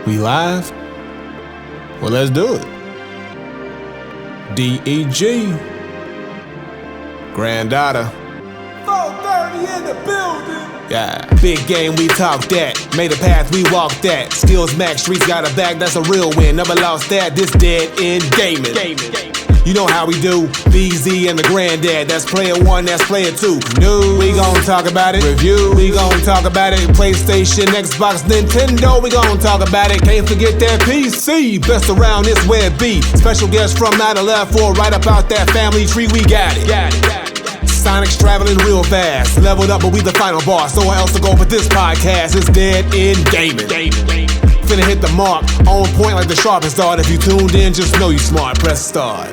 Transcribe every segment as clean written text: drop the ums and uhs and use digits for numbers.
We live? Well, let's do it. DEG. Granddaughter. 430 in the building. Yeah. Big game, we talk that. Made a path, we walk that. Skills max, streets got a bag, that's a real win. Never lost that, this dead end gaming. You know how we do. BZ and the granddad. That's player one, that's player two. New, we gon' talk about it. Review, we gon' talk about it. PlayStation, Xbox, Nintendo, we gon' talk about it. Can't forget that PC. Best around this web B. Special guest from 9/11 right up out that family tree. We got it. Sonic's traveling real fast. Leveled up, but we the final boss. No one else to go with this podcast. It's dead end gaming. Finna hit the mark. On point like the sharpest dart. If you tuned in, just know you smart. Press start.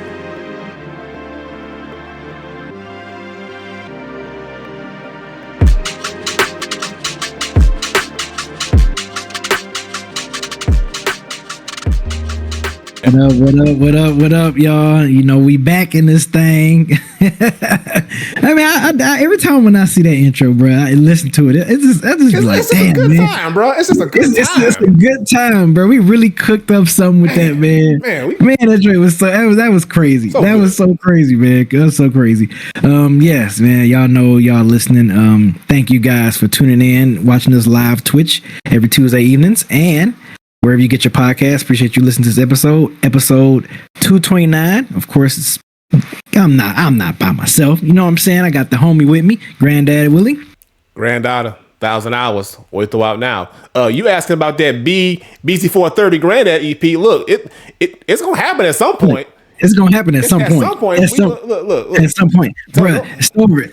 What up, y'all? You know, we back in this thing. I mean, I every time when I see that intro, bro, I listen to it. It's just like, damn, a good man. time, bro. It's just a good time. It's a good time, bro. We really cooked up something with that, man. Man, that joint was that was crazy. That was so crazy, man. That was so crazy. Yes, man. Y'all know y'all listening. Thank you guys for tuning in, watching us live Twitch every Tuesday evenings, and wherever you get your podcast. Appreciate you listening to this episode 229. Of course, I'm not by myself. You know what I'm saying? I got the homie with me, Granddad Willie. Granddaughter, 1,000 hours. We throw out now. You asking about that BC430 Granddad EP? Look, it's gonna happen at some point. It's gonna happen at some point. Look. At some point, bro.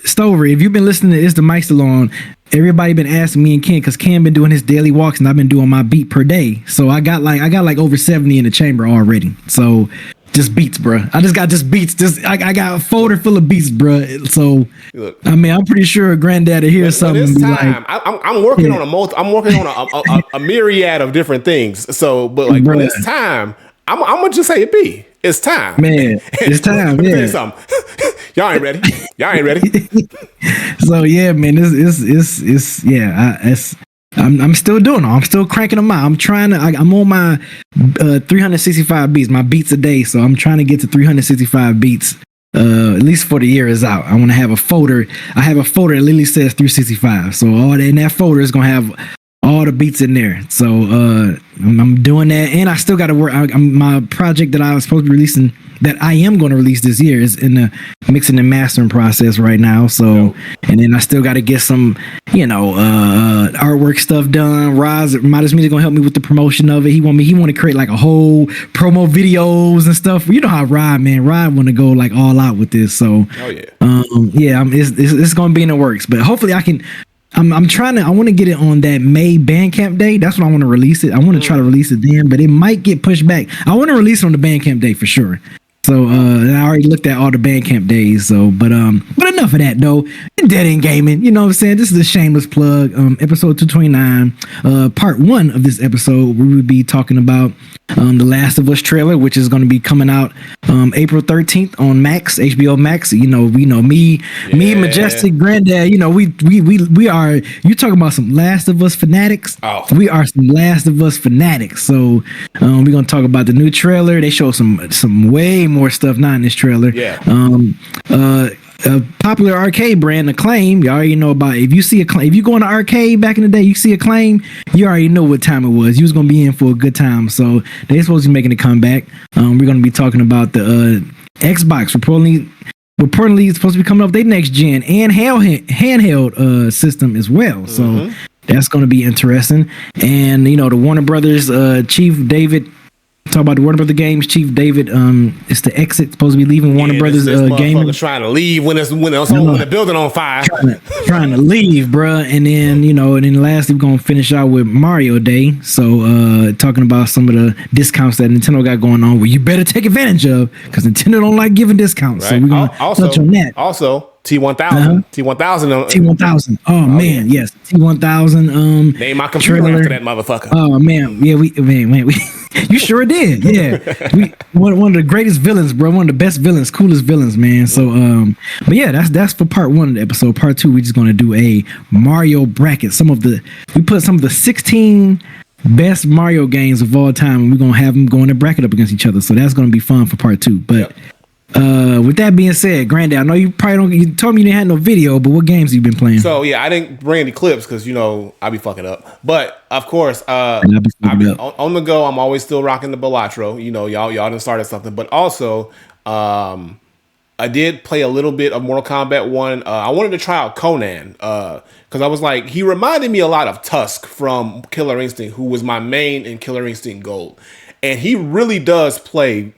Stover. If you've been listening to Is the Mic Still On, everybody been asking me and Ken, because Ken been doing his daily walks and I've been doing my beat per day. So I got like over 70 in the chamber already. So just beats, bro. I just got beats. I got a folder full of beats, bro. So look, I mean, I'm pretty sure Granddad will hear something. This time, I'm working on a myriad of different things. So, but like, when it's time, I'm gonna just say it be. It's time, man. It's time. Yeah. Y'all ain't ready. So yeah, man. I'm still doing it. I'm still cranking them out. I'm on my 365 beats, my beats a day. So I'm trying to get to 365 beats. At least for the year is out. I want to have a folder. I have a folder that literally says 365. So all that in that folder is gonna have all the beats in there. So I'm doing that, and I still got to work. My project that I was supposed to be releasing, that I am going to release this year, is in the mixing and mastering process right now. So, and then I still got to get some, artwork stuff done. Roz, Modest Music, gonna help me with the promotion of it. He want to create like a whole promo videos and stuff. You know how Rod want to go like all out with this. So, it's gonna be in the works. But hopefully I can. I want to get it on that May Bandcamp day. That's when I want to release it. I want to try to release it then, but it might get pushed back. I want to release it on the Bandcamp day for sure. So I already looked at all the Bandcamp days. So, but enough of that though. Dead End Gaming. You know what I'm saying? This is a shameless plug. Episode 229. Part 1 of this episode, we will be talking about the Last of Us trailer, which is going to be coming out April 13th on Max, HBO Max. You know me, Majestic, Granddad. You know, we are. You talking about some Last of Us fanatics? Oh. We are some Last of Us fanatics. So we're gonna talk about the new trailer. They show some way more stuff not in this trailer. Yeah. A popular arcade brand, Acclaim. You already know about it. If you go in the arcade back in the day, you see Acclaim, you already know what time it was. You was gonna be in for a good time. So they're supposed to be making a comeback. We're gonna be talking about the Xbox. Reportedly it's supposed to be coming up their next gen and handheld system as well. So that's gonna be interesting. And the Warner Brothers Chief David. Talk about the Warner Brothers Games Chief David. It's the exit, supposed to be leaving Warner Brothers Gaming. Trying to leave when the building on fire. Trying to leave, bruh. And then lastly we're gonna finish out with Mario Day. So talking about some of the discounts that Nintendo got going on, where you better take advantage of, because Nintendo don't like giving discounts. Right. So we're gonna touch on that. Also, T-1000. T-1000. Oh man, yes. T-1000. Name my computer trailer. After that motherfucker. Oh man, yeah. We you sure did. Yeah. One of the greatest villains, bro. One of the best villains, coolest villains, man. So but yeah, that's for part 1 of the episode. Part 2, we're just gonna do a Mario bracket. We put some of the 16 best Mario games of all time, and we're gonna have them going to bracket up against each other. So that's gonna be fun for part 2. But with that being said, Granddad, I know you probably don't. You told me you didn't have no video, but what games have you been playing? So yeah, I didn't bring any clips because I be fucking up. But of course, on the go. I'm always still rocking the Balatro. Y'all done started something. But also, I did play a little bit of Mortal Kombat 1. I wanted to try out Conan because I was like, he reminded me a lot of Tusk from Killer Instinct, who was my main in Killer Instinct Gold, and he really does play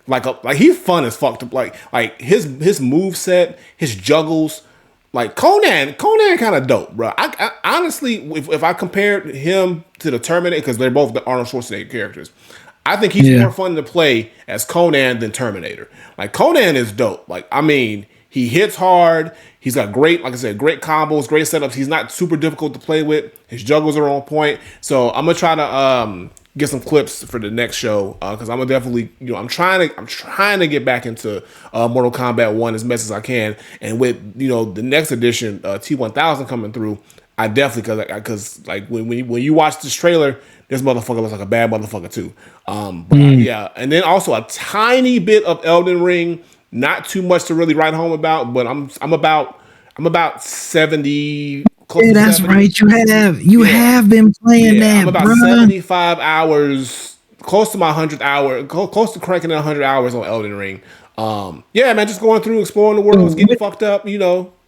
like he's fun as fuck to like his move set, his juggles. Like Conan kind of dope, bro. I honestly, if I compared him to the Terminator, because they're both the Arnold Schwarzenegger characters, I think he's more fun to play as Conan than Terminator. Like Conan is dope. Like, I mean, he hits hard. He's got great, like I said, great combos, great setups. He's not super difficult to play with. His juggles are on point. So I'm gonna try to get some clips for the next show because I'm gonna definitely, I'm trying to get back into Mortal Kombat 1 as best as I can. And with the next edition, T-1000 coming through, I definitely because like when you watch this trailer, this motherfucker looks like a bad motherfucker too. Yeah, and then also a tiny bit of Elden Ring, not too much to really write home about, but I'm about 70. Yeah, that's 70. Right. You have been playing that. I'm about 75 hours, close to my 100th hour, close to cranking 100 hours on Elden Ring. Yeah, man, just going through, exploring the world, getting fucked up,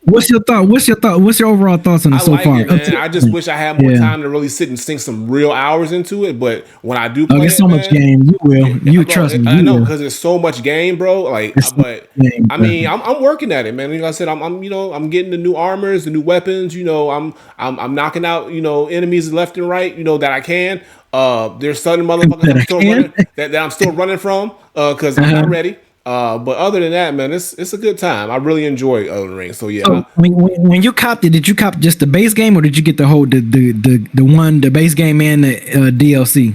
What's your thought? What's your overall thoughts on it so far? Man. I just wish I had more time to really sit and sink some real hours into it. But when I do play there's so much game. You will. You trust me. I know because there's so much game, bro. Like, but game, I mean, I'm working at it, man. Like I said, I'm getting the new armors, the new weapons. I'm knocking out enemies left and right. That I can. There's certain motherfuckers that I'm still running from because I'm not ready. But other than that, man, it's a good time. I really enjoy Elden Ring. So yeah. So when you copped it, did you cop just the base game, or did you get the whole the base game and the DLC?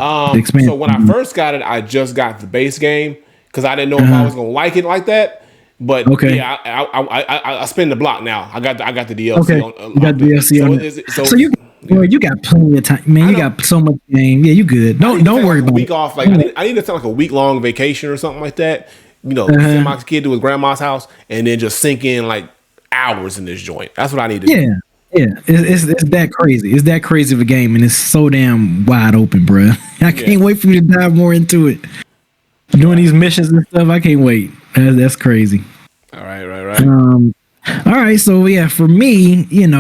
So when I first got it, I just got the base game because I didn't know if I was gonna like it like that. But yeah, I spin the block now. I got the DLC. Okay, you got the DLC. So you got plenty of time, man. You got so much game. Yeah, you good. Don't worry about it. Week off, like I need to take like a week long vacation or something like that. Send my kid to his grandma's house and then just sink in like hours in this joint. That's what I need to do. Yeah. It's that crazy. It's that crazy of a game, and it's so damn wide open, bro. I can't wait for you to dive more into it. Doing these missions and stuff, I can't wait. That's crazy. All right. All right. So yeah, for me, and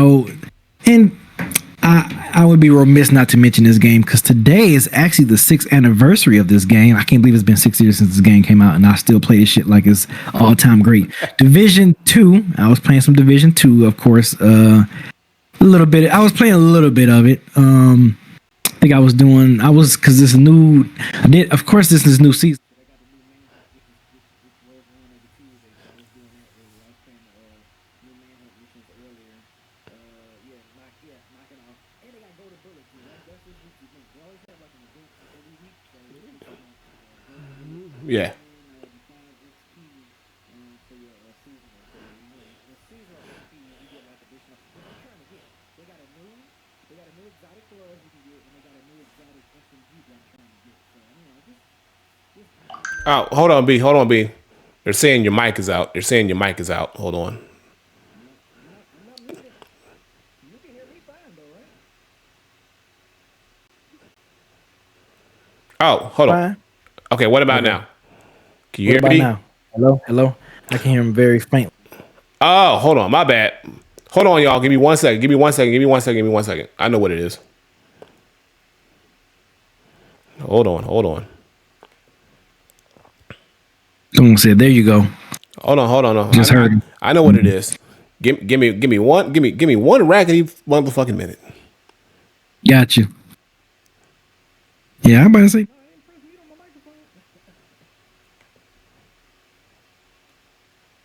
I would be remiss not to mention this game because today is actually the 6th anniversary of this game. I can't believe it's been 6 years since this game came out, and I still play this shit like it's all time great. Division 2. I was playing some Division 2, of course. A little bit. I was playing a little bit of it. I think because this new. Of course, this is new season. Yeah. Oh, hold on, B. They're saying your mic is out. Hold on. Oh, hold on. Okay, what about now? Can you hear me? Now? Hello. I can hear him very faint. Oh, hold on. My bad. Hold on, y'all. Give me 1 second. I know what it is. Hold on. Someone said, "There you go." Hold on. Just heard. I know what it is. Give me one raggedy motherfucking minute. Got you. Yeah, I'm about to say.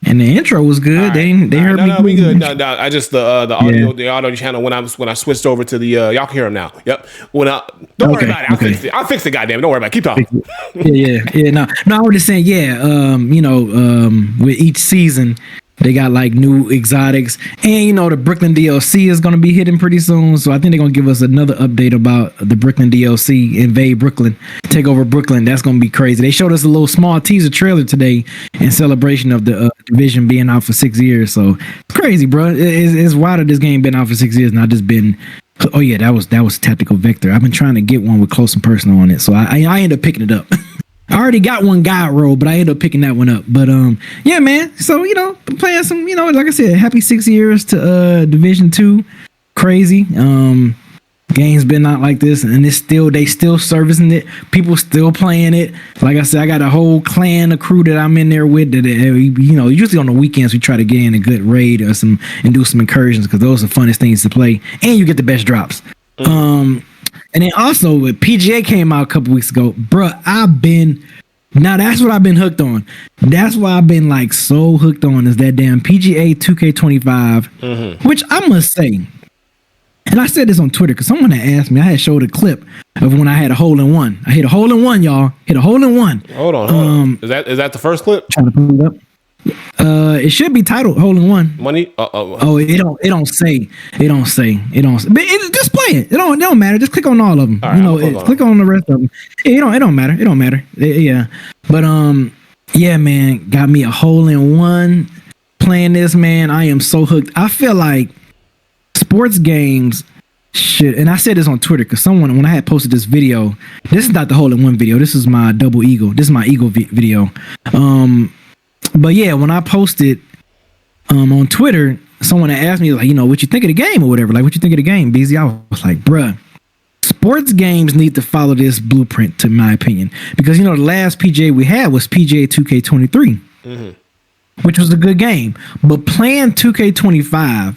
And the intro was good. Right. They heard me. No, we good. No. I just the audio channel when I switched over to the y'all can hear them now. Yep. Don't worry about it. I'll fix it. Goddamn. Don't worry about it. Keep talking. Yeah. No, I was just saying. Yeah. With each season, They got like new exotics, and you know the Brooklyn DLC is gonna be hitting pretty soon. So I think they're gonna give us another update about the Brooklyn DLC, invade Brooklyn, take over Brooklyn. That's gonna be crazy. They showed us a little small teaser trailer today in celebration of the division being out for 6 years. So it's crazy, bro. It's wild that this game been out for 6 years, and I just been. Oh yeah, that was Tactical Vector. I've been trying to get one with close and personal on it, so I ended up picking it up. I already got one guide roll, but I ended up picking that one up. But yeah, man. So you know, playing some, you know, like I said, happy 6 years to Division 2. Crazy. Game's been out like this, and they still servicing it. People still playing it. Like I said, I got a whole clan, a crew that I'm in there with. That you know, usually on the weekends we try to get in a good raid or and do some incursions because those are the funnest things to play, and you get the best drops. And then also, with PGA came out a couple weeks ago, bruh, that's what I've been hooked on. That's why I've been like so hooked on is that damn PGA 2K25, which I must say, and I said this on Twitter because someone had asked me, I had showed a clip of when I had a hole in one. I hit a hole in one, y'all. Hit a hole in one. Hold on. Is that the first clip? Trying to pull it up. It should be titled "Hole in One." Money. Oh, it don't say. But just play it. It don't matter. Just click on all of them. All right, click on the rest of them. It don't matter. It don't matter. Yeah. But yeah, man, got me a hole in one playing this, man. I am so hooked. I feel like sports games should, and I said this on Twitter because someone, when I had posted this video, this is not the hole in one video. This is my double eagle. This is my eagle video. But yeah, when I posted on Twitter, someone had asked me, like, you know, what you think of the game or whatever. Like, what you think of the game, BZ? I was like, bruh, sports games need to follow this blueprint, to my opinion. Because, you know, the last PGA we had was PGA 2K23, which was a good game. But playing 2K25,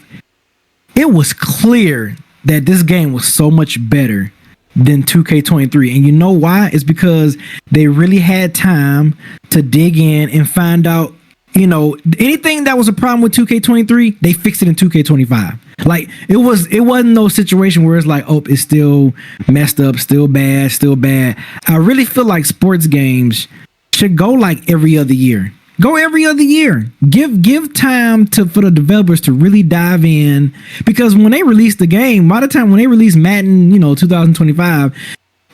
it was clear that this game was so much better than 2K23. And you know why? It's because they really had time to dig in and find out, you know, anything that was a problem with 2K23, they fixed it in 2K25. Like it wasn't no situation where it's like, oh, it's still messed up, still bad. I really feel like sports games should go like every other year. Go every other year. Give time for the developers to really dive in, because when they release the game, by the time when they release Madden, you know, 2025,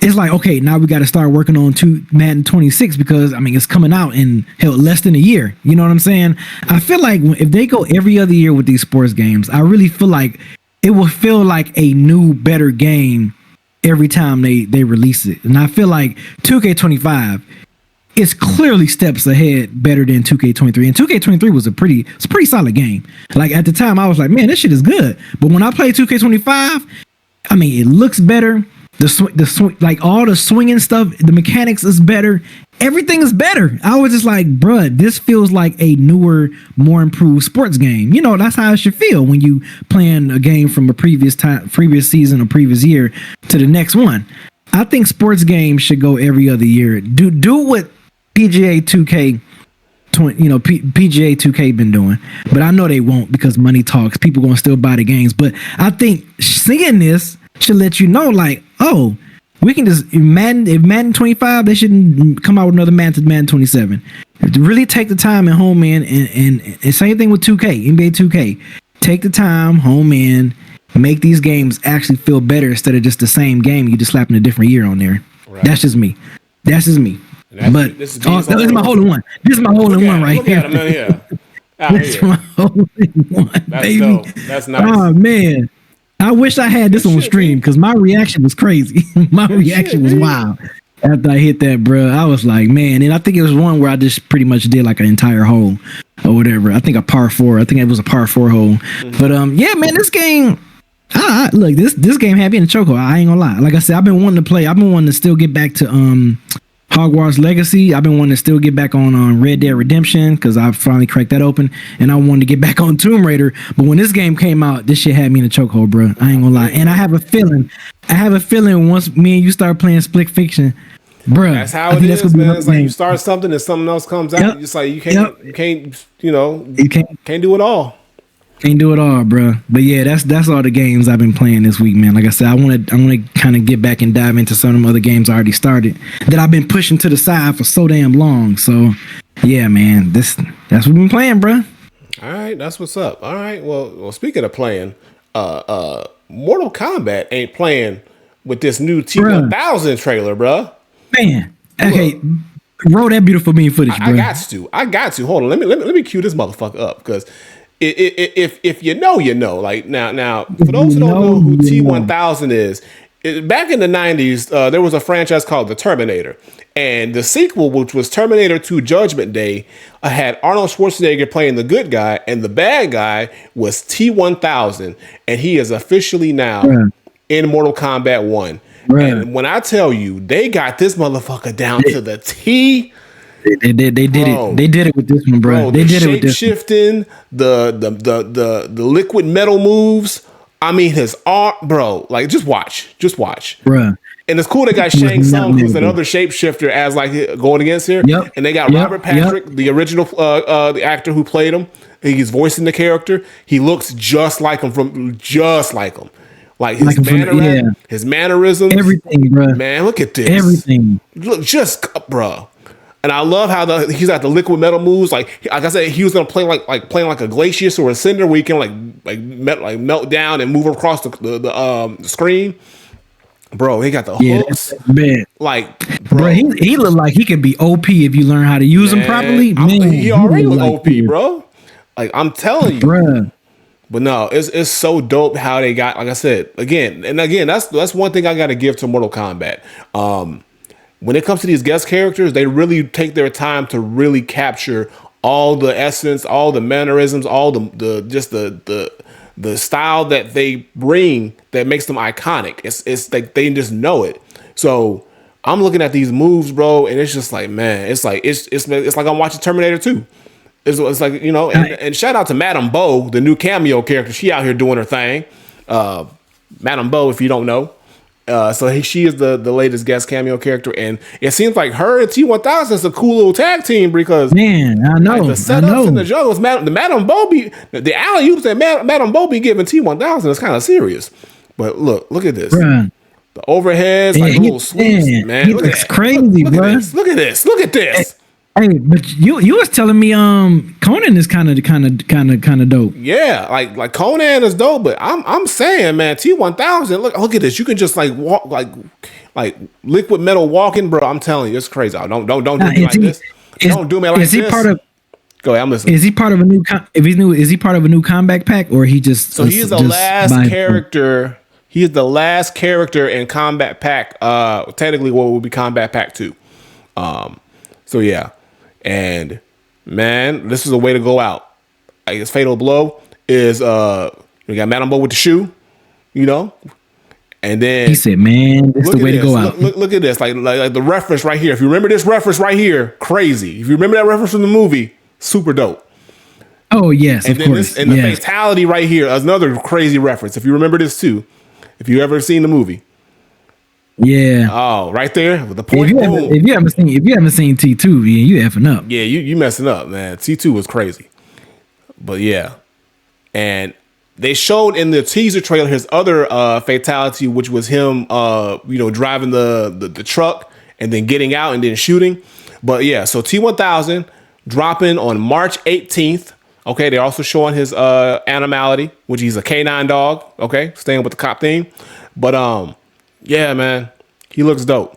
it's like, okay, now we got to start working on Madden 26 because I mean it's coming out in less than a year. You know what I'm saying? I feel like if they go every other year with these sports games, I really feel like it will feel like a new, better game every time they release it. And I feel like 2K25 is clearly steps ahead better than 2K23. And 2K23 was a pretty solid game. Like at the time I was like, man, this shit is good. But when I play 2K25, I mean, it looks better. The swing, like all the swinging stuff, the mechanics is better. Everything is better. I was just like, bruh, this feels like a newer, more improved sports game. You know, that's how it should feel when you playing a game from a previous season or previous year to the next one. I think sports games should go every other year. Do what PGA 2K, PGA 2K been doing, but I know they won't because money talks. People gonna still buy the games, but I think seeing this should let you know, like, oh, we can just if Madden 25, they shouldn't come out with another Madden 27. Really take the time and home in, and same thing with 2K, NBA 2K. Take the time, home in, make these games actually feel better instead of just the same game you just slapping a different year on there. Right. That's just me. But this is my hole in one. This is my hole in one right here. This is my hole in one, baby. Dope. That's nice. Oh man, I wish I had this on stream because my reaction was crazy. My reaction was wild after I hit that, bro. I was like, man, and I think it was one where I just pretty much did like an entire hole or whatever. I think a par 4. I think it was a par 4 hole. But yeah, man, this game. Look, this game had me in a chokehold. I ain't gonna lie. Like I said, I've been wanting to play. I've been wanting to still get back to Hogwarts Legacy. I've been wanting to still get back on Red Dead Redemption because I finally cracked that open, and I wanted to get back on Tomb Raider. But when this game came out, this shit had me in a chokehold, bro. I ain't gonna lie. And I have a feeling once me and you start playing Split Fiction, bro. That's how it is, man. It's like you start something and something else comes out. It's like you can't do it all. Can't do it all, bro. But yeah, that's all the games I've been playing this week, man. Like I said, I want to kind of get back and dive into some of them other games I already started that I've been pushing to the side for so damn long. So yeah, man, that's what we've been playing, bro. All right, that's what's up. All right, well, speaking of playing, Mortal Kombat ain't playing with this new T-1000 trailer, bruh. Man, okay, roll that beautiful bean footage, bro. I got to. Hold on, let me cue this motherfucker up because if you know, you know. Like now, for those who don't know who T-1000 is, back in the 90s, there was a franchise called The Terminator. And the sequel, which was Terminator 2 Judgment Day, had Arnold Schwarzenegger playing the good guy, and the bad guy was T-1000. And he is officially now in Mortal Kombat 1. And when I tell you, they got this motherfucker down to the T. They did it. They did it with this one, bro. They did it with this shifting, the liquid metal moves. I mean, his arm, bro. Like, just watch, bro. And it's cool they got Shang Tsung, who's another shapeshifter, as like going against here. Yep. And they got Robert Patrick, the original the actor who played him. He's voicing the character. He looks just like him Like his his mannerisms, everything, bro. Man, look at this. Everything. Look, bro. And I love how he's got the liquid metal moves. Like I said, he was gonna play playing like a Glacius or a Cinder, where he can melt down and move across the screen. Bro, he got the hooks. Man. Like, bro, he looked like he could be OP if you learn how to use him properly. Man, he already was OP, bro. Like, I'm telling you, bro. But no, it's so dope how they got, like I said, again, that's one thing I got to give to Mortal Kombat. When it comes to these guest characters, they really take their time to really capture all the essence, all the mannerisms, all the style that they bring that makes them iconic. It's like they just know it. So I'm looking at these moves, bro, and it's just like, man, it's like I'm watching Terminator 2. It's like, you know, and shout out to Madame Bo, the new cameo character. She out here doing her thing. Madame Bo, if you don't know. She is the latest guest cameo character, and it seems like her and T-1000 is a cool little tag team because, man, I know, like, the setups in the jungles, the Madame Bo the alley-oops that Madame Bo be giving T-1000 is kind of serious. But look at this. Bruh. The overheads, like little sweeps, man. He looks crazy, bro. Look at this. Hey, but you was telling me Conan is kind of dope. Yeah, like Conan is dope, but I'm saying, man, T-1000, look at this. You can just like walk like liquid metal walking, bro. I'm telling you, it's crazy. Don't do me like this. Don't do me like this. Is he part of? Go ahead, I'm listening. Is he part of a new? Is he part of a new combat pack, or he just? So he's the last character. He's the last character in Combat Pack. Technically, what would be Combat Pack 2. So yeah. And man, this is a way to go out. I guess Fatal Blow is we got Madame Bo with the shoe, you know, and then he said, "Man, this is the way to go out." Look at this, like the reference right here. If you remember this reference right here, crazy. If you remember that reference from the movie, super dope. Oh yes, and of course. And the fatality right here is another crazy reference. If you remember this too, if you ever seen the movie. Yeah. Oh, right there with the point. If you haven't seen T2, yeah, you effing up. Yeah, you messing up, man. T2 was crazy. But yeah. And they showed in the teaser trailer his other fatality, which was him driving the truck and then getting out and then shooting. But yeah, so T-1000 dropping on March 18th. Okay, they're also showing his animality, which he's a canine dog. Okay, staying with the cop theme. But yeah, man, he looks dope.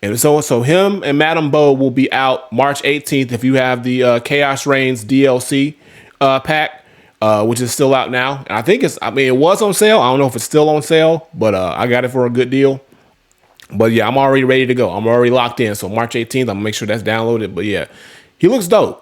And so him and Madame Bo will be out March 18th if you have the Chaos Reigns DLC pack, which is still out now. And I think it was on sale. I don't know if it's still on sale, but I got it for a good deal. But yeah, I'm already ready to go. I'm already locked in. So March 18th, I'm gonna make sure that's downloaded. But yeah, he looks dope.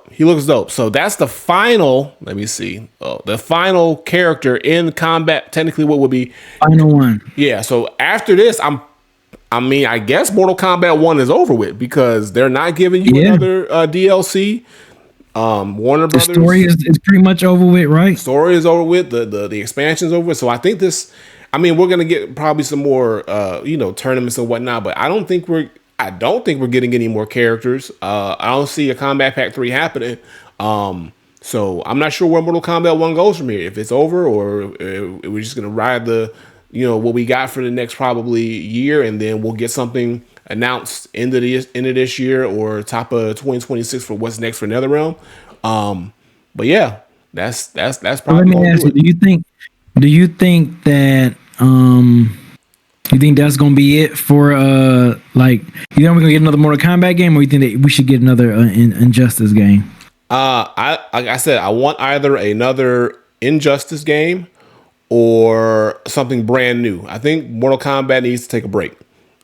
So that's the final, let me see. The final character in combat, technically what would be final one. Yeah, so after this, I guess Mortal Kombat 1 is over with because they're not giving you another DLC. Warner Brothers. The story is pretty much over with, right? Story is over with. The expansion's over with. So I think we're gonna get probably some more tournaments and whatnot, but I don't think we're getting any more characters. I don't see a Combat Pack 3 happening. So I'm not sure where Mortal Kombat 1 goes from here. If it's over or we're just going to ride what we got for the next probably year, and then we'll get something announced end of this year or top of 2026 for what's next for NetherRealm. But yeah, That's So let probably me gonna ask do you: it. Do you think that you think that's gonna be it for like you think we're gonna get another Mortal Kombat game, or you think that we should get another Injustice game? I like I said, I want either another Injustice game or something brand new. I think Mortal Kombat needs to take a break.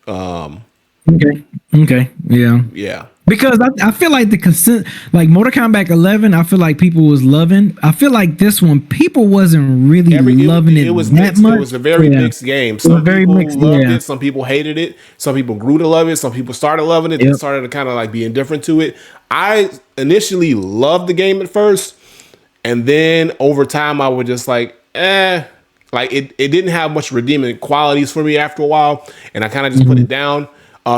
Okay. Okay. Yeah. Yeah. Because I feel like the consent, like Mortal Kombat 11, I feel like people was loving. I feel like this one, people wasn't really loving it It was that mixed. It much. was a very Yeah. mixed game. It was Some very people mixed. loved Yeah. it. Some people hated it. Some people grew to love it. Some people started loving it. Then Yep. started to kind of like be indifferent to it. I initially loved the game at first, and then over time I was just like, like it didn't have much redeeming qualities for me after a while, and I kind of just put it down.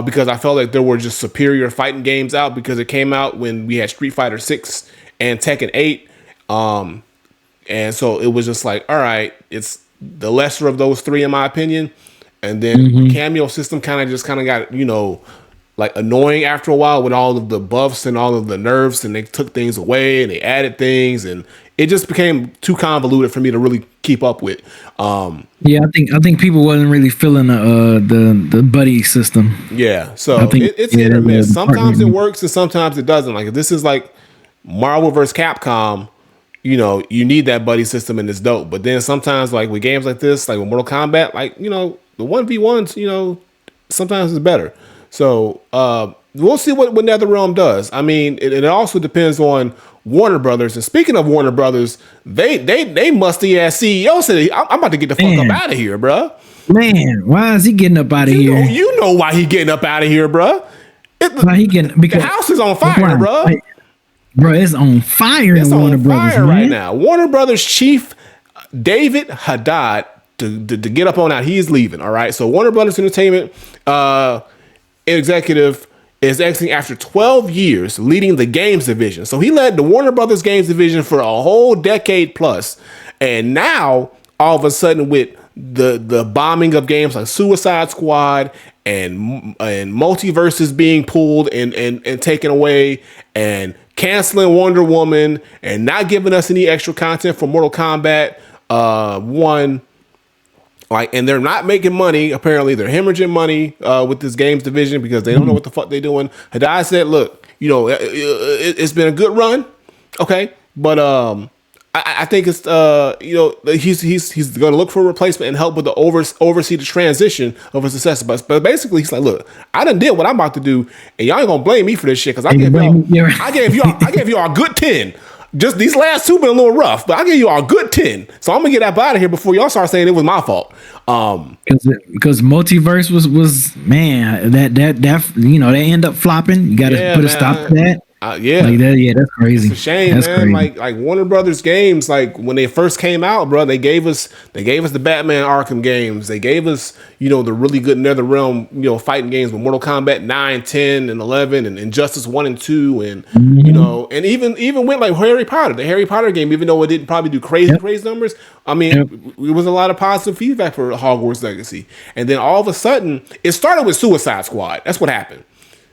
Because I felt like there were just superior fighting games out because it came out when we had Street Fighter 6 and Tekken 8. And so it was just like, all right, it's the lesser of those three in my opinion. And then the cameo system kind of got, like annoying after a while with all of the buffs and all of the nerfs, and they took things away and they added things, and it just became too convoluted for me to really keep up with. Yeah, I think people wasn't really feeling the buddy system. Yeah, so I think it's hit or that miss. was Sometimes it partnering. works and sometimes it doesn't. Like if this is like Marvel vs. Capcom, you need that buddy system and it's dope. But then sometimes like with games like this, like with Mortal Kombat, like the 1v1s, sometimes it's better. So we'll see what NetherRealm does. I mean, it also depends on Warner Brothers. And speaking of Warner Brothers, they musty ass CEO said, I'm about to get the fuck up out of here, bruh. Man, why is he getting up out of here? You know why he getting up out of here, bruh. Why he getting, because The house is on fire, bruh. Like, bro, it's on fire in Warner Brothers right man. now. Warner Brothers chief David Haddad to get up on out. He's leaving. All right. So Warner Brothers Entertainment executive is exiting after 12 years leading the games division. So he led the Warner Brothers games division for a whole decade plus. And now all of a sudden with the bombing of games like Suicide Squad and multiverses being pulled and taken away, and canceling Wonder Woman and not giving us any extra content for Mortal Kombat 1, like, and they're not making money. Apparently they're hemorrhaging money with this games division because they don't know what the fuck they're doing. Haddad said, look, it's been a good run. Okay. But I think it's he's going to look for a replacement and help with the oversee the transition of a successor. But basically, he's like, look, I done did what I'm about to do, and y'all ain't gonna blame me for this shit because I gave y'all a good 10. Just these last two been a little rough, but I gave y'all a good 10. So I'm gonna get up out of here before y'all start saying it was my fault. Because multiverse was man that they end up flopping. You got to put a stop to that. Yeah, like that. Yeah, that's crazy. It's a shame, that's man. Crazy. Like Warner Brothers games, like when they first came out, bro, they gave us the Batman Arkham games. They gave us, the really good NetherRealm, fighting games with Mortal Kombat 9, 10, and 11, and Injustice 1 and 2, and and even went like Harry Potter, the Harry Potter game, even though it didn't probably do crazy numbers. I mean, it was a lot of positive feedback for Hogwarts Legacy, and then all of a sudden, it started with Suicide Squad. That's what happened.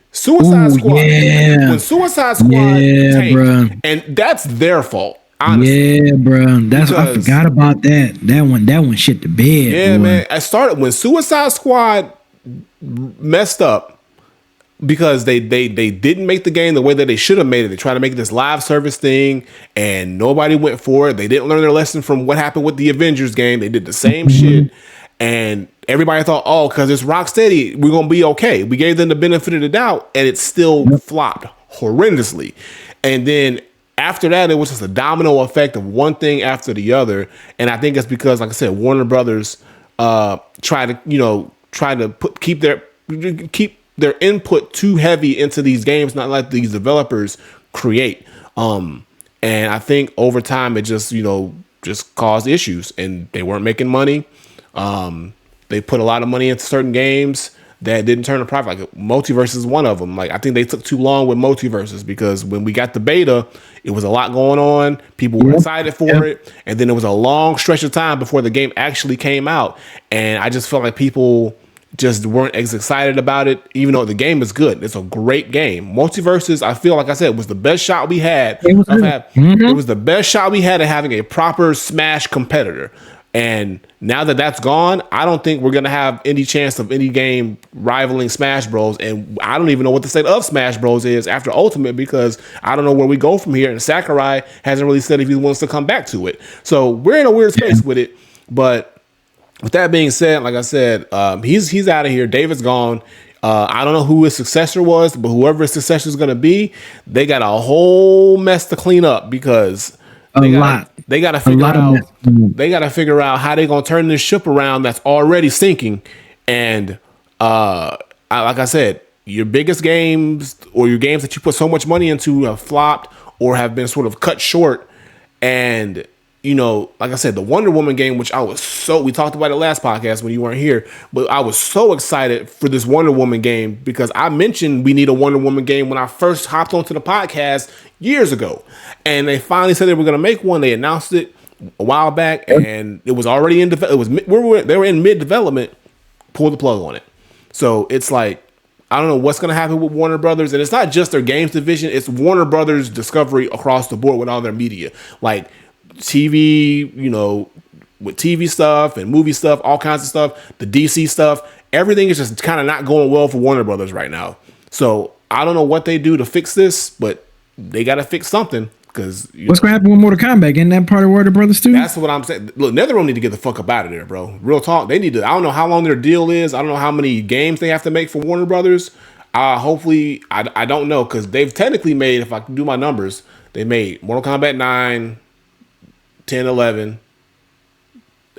Suicide Squad. Yeah. When Suicide Squad tanked, bro. and that's their fault. Honestly. Yeah, bro. I forgot about that. That one shit the bed. Yeah, boy. man. I started when Suicide Squad messed up because they didn't make the game the way that they should have made it. They tried to make this live service thing, and nobody went for it. They didn't learn their lesson from what happened with the Avengers game. They did the same shit, and everybody thought, oh, because it's Rocksteady, we're going to be okay. We gave them the benefit of the doubt, and it still flopped horrendously. And then after that, it was just a domino effect of one thing after the other. And I think it's because, like I said, Warner Brothers try to keep their input too heavy into these games, not let these developers create. And I think over time, it just caused issues, and they weren't making money. They put a lot of money into certain games that didn't turn a profit. Like Multiverse is one of them. Like I think they took too long with Multiverses because when we got the beta, it was a lot going on. People were excited for it, and then it was a long stretch of time before the game actually came out. And I just felt like people just weren't as excited about it, even though the game is good. It's a great game. Multiverses, I feel like I said, was the best shot we had. It was the best shot we had at having a proper Smash competitor. And now that that's gone, I don't think we're going to have any chance of any game rivaling Smash Bros. And I don't even know what the state of Smash Bros. Is after Ultimate, because I don't know where we go from here. And Sakurai hasn't really said if he wants to come back to it. So we're in a weird space with it. But with that being said, like I said, he's out of here. David's gone. I don't know who his successor was, but whoever his successor is going to be, they got a whole mess to clean up, because they got to figure out. They got to figure out how they're gonna turn this ship around that's already sinking. And like I said, your biggest games or your games that you put so much money into have flopped or have been sort of cut short. And you know, like I said, the Wonder Woman game, which we talked about it last podcast when you weren't here, but I was so excited for this Wonder Woman game because I mentioned we need a Wonder Woman game when I first hopped onto the podcast years ago. And they finally said they were going to make one. They announced it a while back, and it was already in development. They were in mid development. Pull the plug on it. So it's like, I don't know what's going to happen with Warner Brothers. And it's not just their games division. It's Warner Brothers Discovery across the board with all their media. Like TV, you know, with TV stuff and movie stuff, all kinds of stuff, the DC stuff, everything is just kind of not going well for Warner Brothers right now. So I don't know what they do to fix this, but they got to fix something. Because what's going to happen with Mortal Kombat? Isn't that part of Warner Brothers too? That's what I'm saying. Look, NetherRealm need to get the fuck up out of there, bro. Real talk. They need to. I don't know how long their deal is. I don't know how many games they have to make for Warner Brothers. Hopefully, I don't know, because they've technically made, if I can do my numbers, they made Mortal Kombat 9, 10, 11,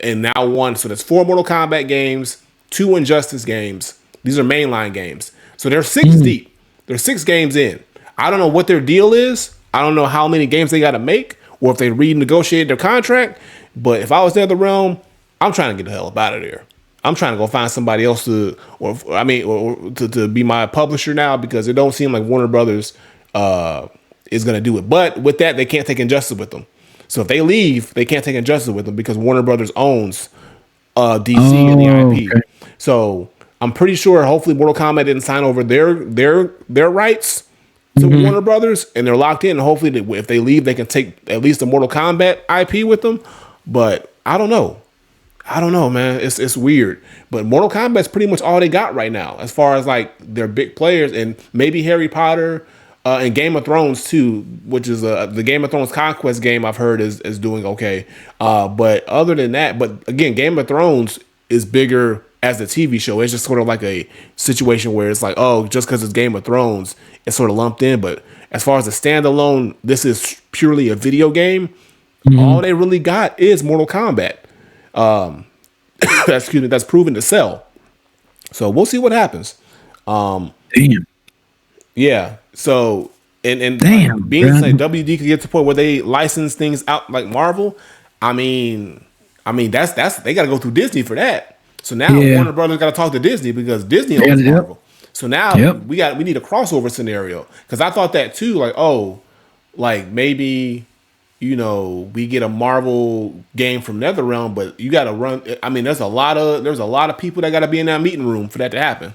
and now 1. So that's 4 Mortal Kombat games, 2 Injustice games. These are mainline games. So they're 6 deep. They're 6 games in. I don't know what their deal is. I don't know how many games they got to make, or if they renegotiated their contract. But if I was NetherRealm, I'm trying to get the hell up out of there. I'm trying to go find somebody else to be my publisher now, because it don't seem like Warner Brothers is going to do it. But with that, they can't take Injustice with them. So if they leave, they can't take Injustice with them, because Warner Brothers owns DC and the IP. Okay. So I'm pretty sure, hopefully, Mortal Kombat didn't sign over their rights to Warner Brothers, and they're locked in. And hopefully, if they leave, they can take at least the Mortal Kombat IP with them. But I don't know. Man. It's weird. But Mortal Kombat's pretty much all they got right now, as far as like their big players, and maybe Harry Potter and Game of Thrones too, which is the Game of Thrones Conquest game I've heard is doing okay. But other than that, but again, Game of Thrones is bigger as the TV show. It's just sort of like a situation where it's like, oh, just because it's Game of Thrones, it's sort of lumped in. But as far as a standalone, this is purely a video game. All they really got is Mortal Kombat. That's proven to sell. So we'll see what happens. Damn. Yeah. So and damn, being like WD could get to the point where they license things out like Marvel. I mean that's they got to go through Disney for that. So now Warner Brothers got to talk to Disney, because Disney owns Marvel. So now we need a crossover scenario, because I thought that too. Like, oh, like maybe, you know, we get a Marvel game from NetherRealm, but you got to run. I mean, there's a lot of people that got to be in that meeting room for that to happen.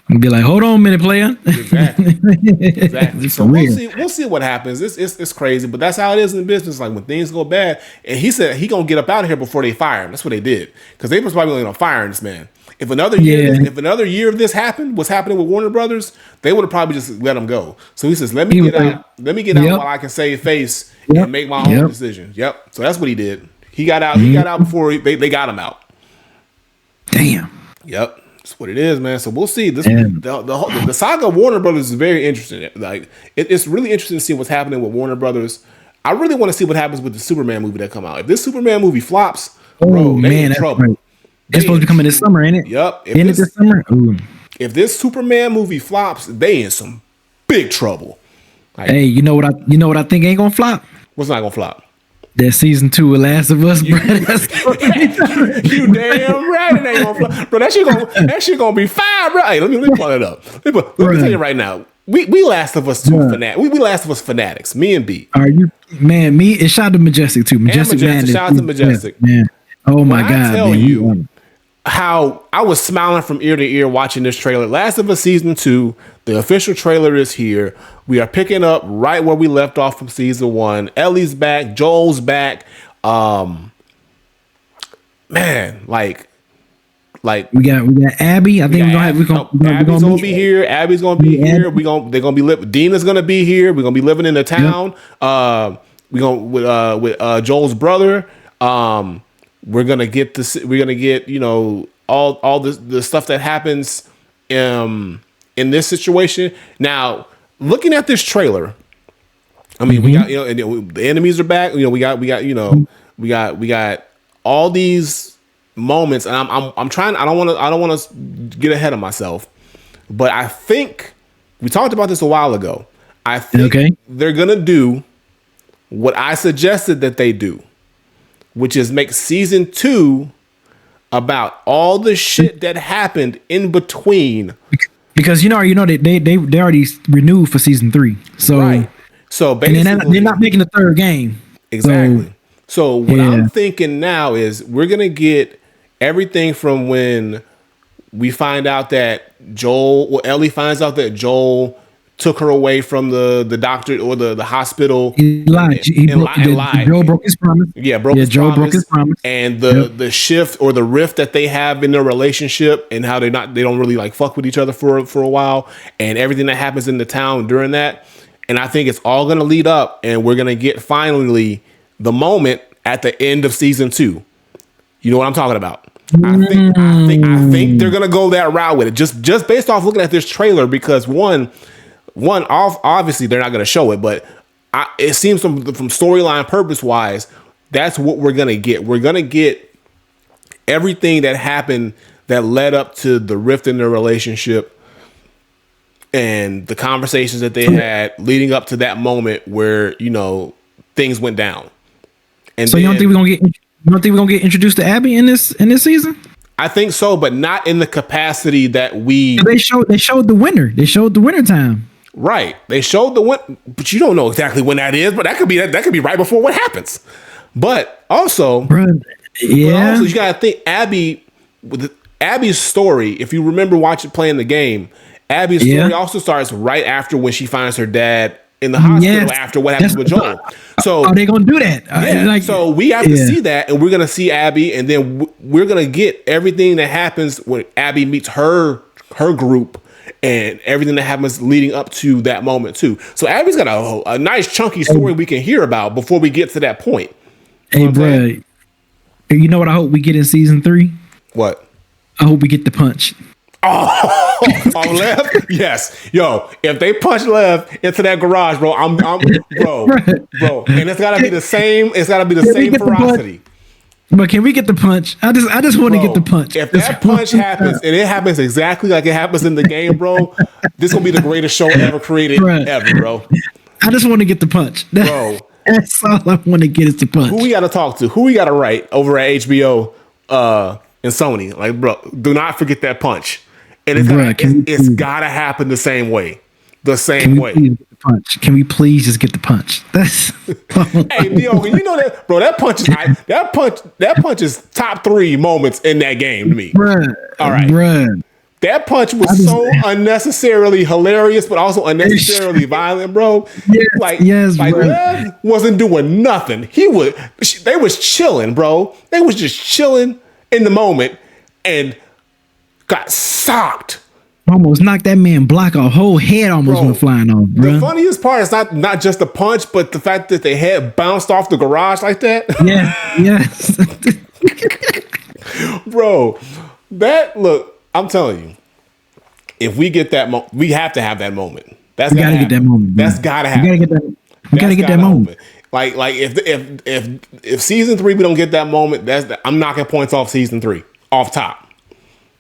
And be like, hold on a minute, player. Exactly. So we'll see what happens. It's crazy, but that's how it is in business. Like when things go bad, and he said he gonna get up out of here before they fire him. That's what they did, because they was probably gonna fire this man. If another year of this happened, what's happening with Warner Brothers, they would have probably just let him go. So he says, let me get out while I can save face and make my own decision. Yep. So that's what he did. He got out. He got out before they got him out. Damn. Yep. That's what it is, man. So we'll see. The saga of Warner Brothers is very interesting. Like it's really interesting to see what's happening with Warner Brothers. I really want to see what happens with the Superman movie that come out. If this Superman movie flops, bro, they in trouble. Right. It's supposed to be coming this summer, ain't it? Yep. This summer? Ooh. If this Superman movie flops, they in some big trouble. Like, hey, you know what I think ain't gonna flop? What's not gonna flop? That season 2 of Last of Us, bro. You damn right it ain't gonna fly. Bro, that shit gonna be fire, bro. Hey, let me pull it up. Let me tell you right now. We Last of Us 2 fanatics. We Last of Us fanatics. Me and B. Are you, man? Me and shout out to Majestic too. Majestic. Shout out to Majestic. Man. Oh my God, I tell man. you, how I was smiling from ear to ear watching this trailer. Last of Us Season 2, the official trailer is here. We are picking up right where we left off from Season 1. Ellie's back. Joel's back. Man, like we got Abby. I think Abby's gonna be here. Abby's gonna be here. They're gonna be Dina's gonna be here. We're gonna be living in the town. Yep. We're gonna with Joel's brother. We're gonna get this. We're gonna get all the stuff that happens in this situation. Now, looking at this trailer, I mean, we got the enemies are back. We got all these moments, and I'm trying. I don't want to get ahead of myself, but I think we talked about this a while ago. I think they're gonna do what I suggested that they do, which is make season 2 about all the shit that happened in between. Because they already renewed for season 3, so right. So basically, they're not making the third game. Exactly. So what I'm thinking now is we're gonna get everything from when we find out that Ellie finds out that Joel took her away from the doctor or the hospital. He lied. Joel broke his promise. Yeah, broke his promise. And the shift or the rift that they have in their relationship, and how they don't really like fuck with each other for a while, and everything that happens in the town during that. And I think it's all gonna lead up, and we're gonna get finally the moment at the end of season 2. You know what I'm talking about? I think they're gonna go that route with it. Just based off looking at this trailer, because one obviously they're not gonna show it, but it seems from storyline purpose wise, that's what we're gonna get. We're gonna get everything that happened that led up to the rift in their relationship and the conversations that they had leading up to that moment where things went down. And so you don't think we're gonna get introduced to Abby in this season? I think so, but not in the capacity that we. They showed the winter. They showed the winter time. Right. They showed the winter, but you don't know exactly when that is. But that could be right before what happens. But also, you gotta think Abby's story. If you remember playing the game, Abby's story also starts right after when she finds her dad in the hospital after what happens with Joel. So are they gonna do that? So we have to see that, and we're gonna see Abby, and then we're gonna get everything that happens when Abby meets her group, and everything that happens leading up to that moment too. So Abby's got a nice chunky story we can hear about before we get to that point. Hey, bro, you know what I hope we get in season 3? What? I hope we get the punch. Oh, on Lev? Yes. Yo, if they punch Lev into that garage, bro, I'm bro. And it's gotta be the same. It's gotta be the same ferocity. But can we get the punch? I just want to get the punch. If that punch happens, and it happens exactly like it happens in the game, bro, this is gonna be the greatest show ever created, ever, bro. I just want to get the punch, bro. That's all I want to get is the punch. Who we got to talk to? Who we got to write over at HBO and Sony? Like, bro, do not forget that punch. And it's gotta happen the same way. The same way. Can we please just get the punch? That's hey, Dio, you know that, bro. That punch is top 3 moments in that game to me. Bruh, all right, bruh. That punch was so unnecessarily hilarious, but also unnecessarily violent, bro. Yes, Lev wasn't doing nothing. They was chilling, bro. They was just chilling in the moment and got socked. Almost knocked that man block a whole head almost went flying off, bro. The funniest part is not just the punch, but the fact that their head bounced off the garage like that. Yeah, yes. Bro, I'm telling you, if we get that moment, we have to have that moment. Get that moment. That's gotta happen. We gotta get that moment. Like if season 3 we don't get that moment, I'm knocking points off season 3 off top.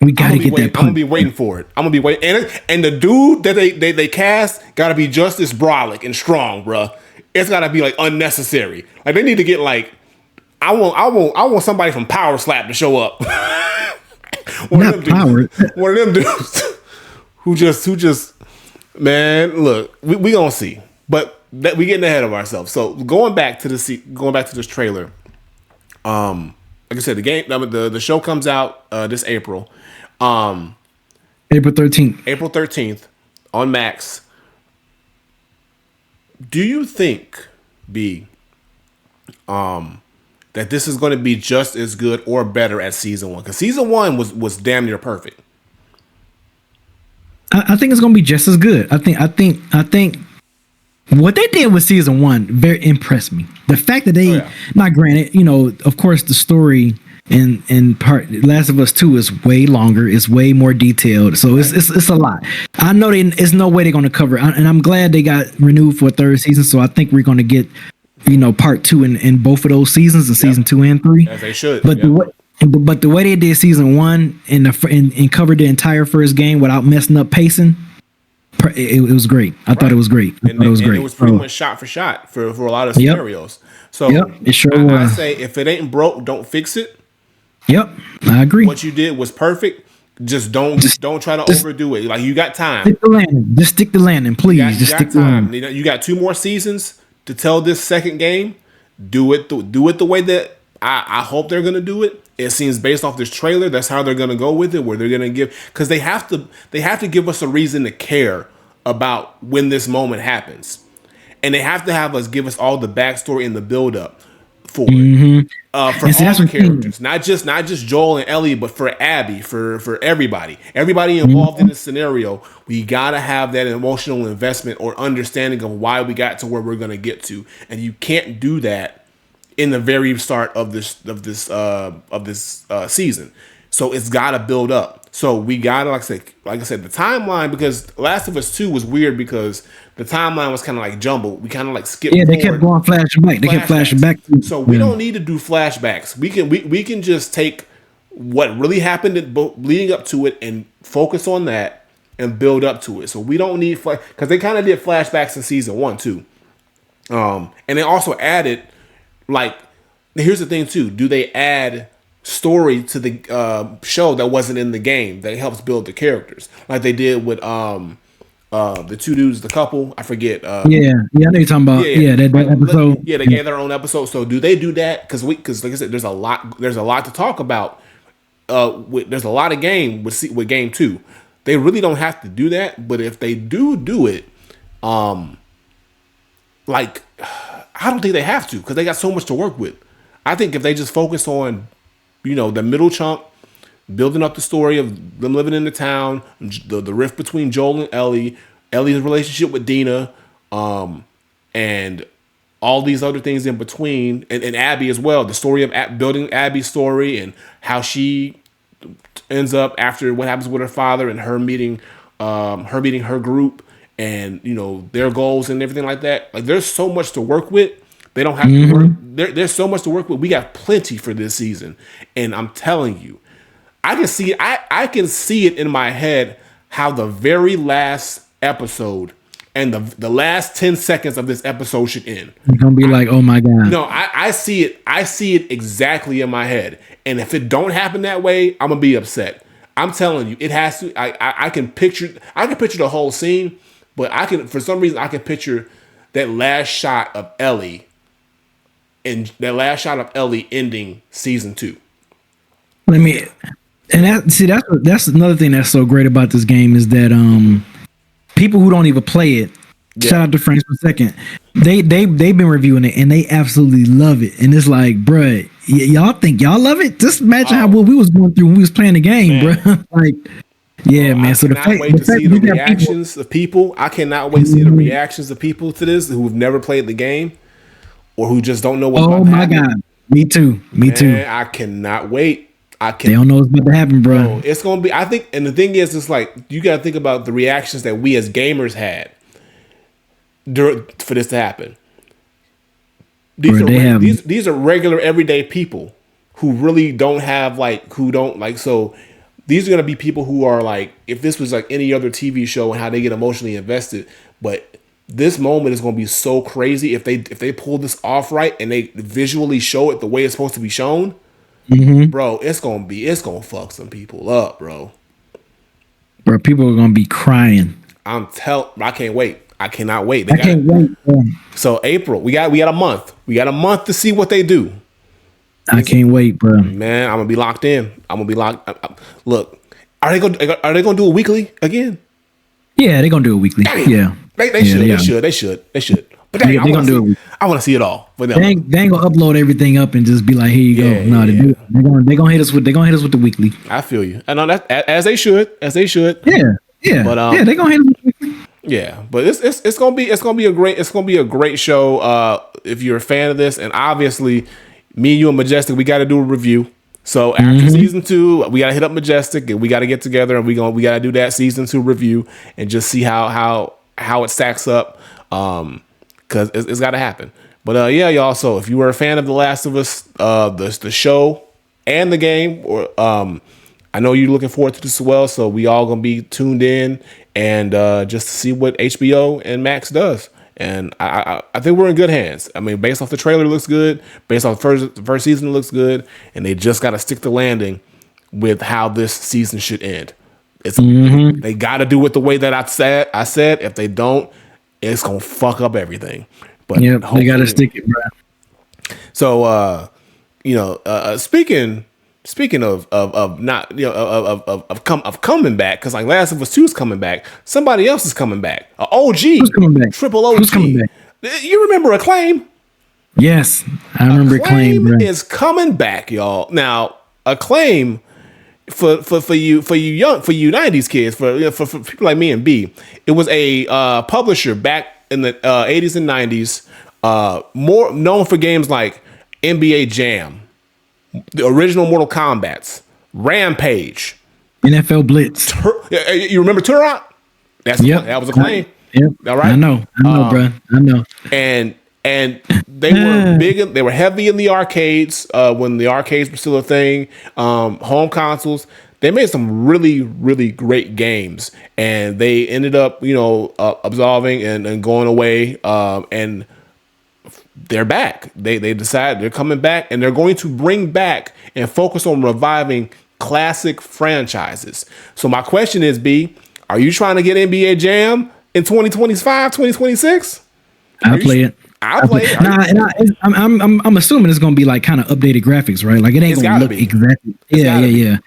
We gotta get that punch. I'm gonna be waiting for it. I'm gonna be waiting, and the dude that they cast gotta be just as brolic and strong, bro. It's gotta be like unnecessary. Like they need to get like I want somebody from Power Slap to show up. One of them dudes who just man, look, we gonna see, but we getting ahead of ourselves. So going back to this trailer, like I said, the show comes out this April. April 13th. April 13th on Max. Do you think, B, that this is going to be just as good or better as season 1? Because season 1 was damn near perfect. I think it's going to be just as good. I think what they did with season 1 very impressed me. The fact that they, not granted, of course, the story in part Last of Us 2 is way longer, it's way more detailed, so it's a lot. I know there's no way they're going to cover it, and I'm glad they got renewed for a 3rd season, so I think we're going to get part 2 in both of those seasons, in season 2 and 3, as they should. But the way they did season 1 and covered the entire first game without messing up pacing, it was great. I thought it was great. It was pretty much shot for shot for a lot of scenarios. So it sure was. I say, if it ain't broke, don't fix it. Yep, I agree. What you did was perfect. Just don't try to overdo it. Like, you got time. Stick the landing. Just stick the landing, please. Just stick the landing. You got 2 more seasons to tell this second game. Do it the way that I hope they're gonna do it. It seems based off this trailer, that's how they're gonna go with it. Where they're gonna because they have to give us a reason to care about when this moment happens, and they have to give us all the backstory and the build up for it. For all the characters, not just Joel and Ellie, but for Abby, for everybody involved in this scenario. We gotta have that emotional investment or understanding of why we got to where we're gonna get to, and you can't do that in the very start of this season. So it's gotta build up. So we gotta, like I said, the timeline, because Last of Us 2 was weird because the timeline was kind of like jumbled. We kind of like skipped. Yeah, they kept going flashing back. They kept flashing back. So we don't need to do flashbacks. We can just take what really happened leading up to it and focus on that and build up to it. So we don't need because they kind of did flashbacks in season 1 too. And they also added, like, here's the thing too. Do they add story to the show that wasn't in the game that helps build the characters, like they did with the 2 dudes, the couple, I forget. I know you're talking about. That episode. Yeah, they gave their own episode. So do they do that? Because like I said, there's a lot to talk about. There's a lot of game with game 2. They really don't have to do that, but if they do it, like, I don't think they have to, because they got so much to work with. I think if they just focus on, the middle chunk, building up the story of them living in the town, the rift between Joel and Ellie, Ellie's relationship with Dina, and all these other things in between, and Abby as well. The story of building Abby's story and how she ends up after what happens with her father and her meeting her group, and their goals and everything like that. Like, there's so much to work with. They don't have to work. There's so much to work with. We got plenty for this season, and I'm telling you, I can see. I can see it in my head how the very last episode and the last 10 seconds of this episode should end. You're gonna be like, oh my god. No, I see it. I see it exactly in my head, and if it don't happen that way, I'm gonna be upset. I'm telling you, it has to. I can picture the whole scene, but for some reason I can picture that last shot of Ellie. And that last shot of Ellie ending season 2. That's another thing that's so great about this game is that people who don't even play it, shout out to Frames Per Second, they've been reviewing it and they absolutely love it. And it's like, bruh, y'all think y'all love it? Just imagine what we was going through when we was playing the game, bruh. Like, yeah, man. So I cannot wait to see the reactions of people. I cannot wait to see the reactions of people to this who've never played the game, or who just don't know what's about to happen. Oh my god, me too. I cannot wait. They don't know what's about to happen, bro. It's gonna be. I think, and the thing is, it's like you got to think about the reactions that we as gamers had for this to happen. These are regular, everyday people who really don't have So these are gonna be people who are like, if this was like any other TV show and how they get emotionally invested, but this moment is going to be so crazy if they pull this off right and they visually show it the way it's supposed to be shown, bro. It's gonna fuck some people up, bro. Bro, people are gonna be crying. I can't wait. I cannot wait. I can't wait. So April, we got a month. We got a month to see what they do. I can't wait, bro. Man, I'm gonna be locked in. I'm gonna be locked. Look, are they gonna do it weekly again? Yeah, they're gonna do it weekly. Damn. Yeah, They should. But dang, They gonna do it. I want to see it all. But no. They ain't gonna upload everything up and just be like, here you go. No, they're gonna hit us with the weekly. I feel you. I know that as they should. Yeah. But they're gonna hit us with the weekly. Yeah, but it's gonna be a great show. If you're a fan of this, and obviously, me, you, and Majestic, we got to do a review. So after season 2, we got to hit up Majestic, and we got to get together, and we got to do that season 2 review and just see how it stacks up. Because it's got to happen. But yeah, y'all. So if you were a fan of The Last of Us, the show and the game, or I know you're looking forward to this as well. So we all gonna be tuned in and just to see what HBO and Max does. And I think we're in good hands. I mean, based off the trailer, it looks good. Based off the first season, it looks good. And they just got to stick the landing with how this season should end. They got to do it the way that I said. If they don't, it's gonna fuck up everything. But yeah, they got to stick it, bro. So speaking of not of coming back, because like Last of Us 2 is coming back. Somebody else is coming back. OG. Who's coming back? Triple OG. Who's coming back? You remember Acclaim? Yes, I remember Acclaim. Acclaim is coming back, y'all. Now Acclaim for you 90s kids, for people like me and B, it was a publisher back in the 80s and 90s, more known for games like NBA Jam, the original Mortal Kombat's, Rampage, NFL Blitz. You remember Turok? That was Acclaim. Yep. All right. I know, bro. I know. And they were big. They were heavy in the arcades when the arcades were still a thing. Home consoles. They made some really, really great games, and they ended up, absolving and going away. And they're back. They decided they're coming back, and they're going to bring back and focus on reviving classic franchises. So my question is, B, are you trying to get NBA Jam in 2025, 2026? I'll play it. I'm assuming it's gonna be like kind of updated graphics, right? Like it ain't gonna look exactly. Yeah.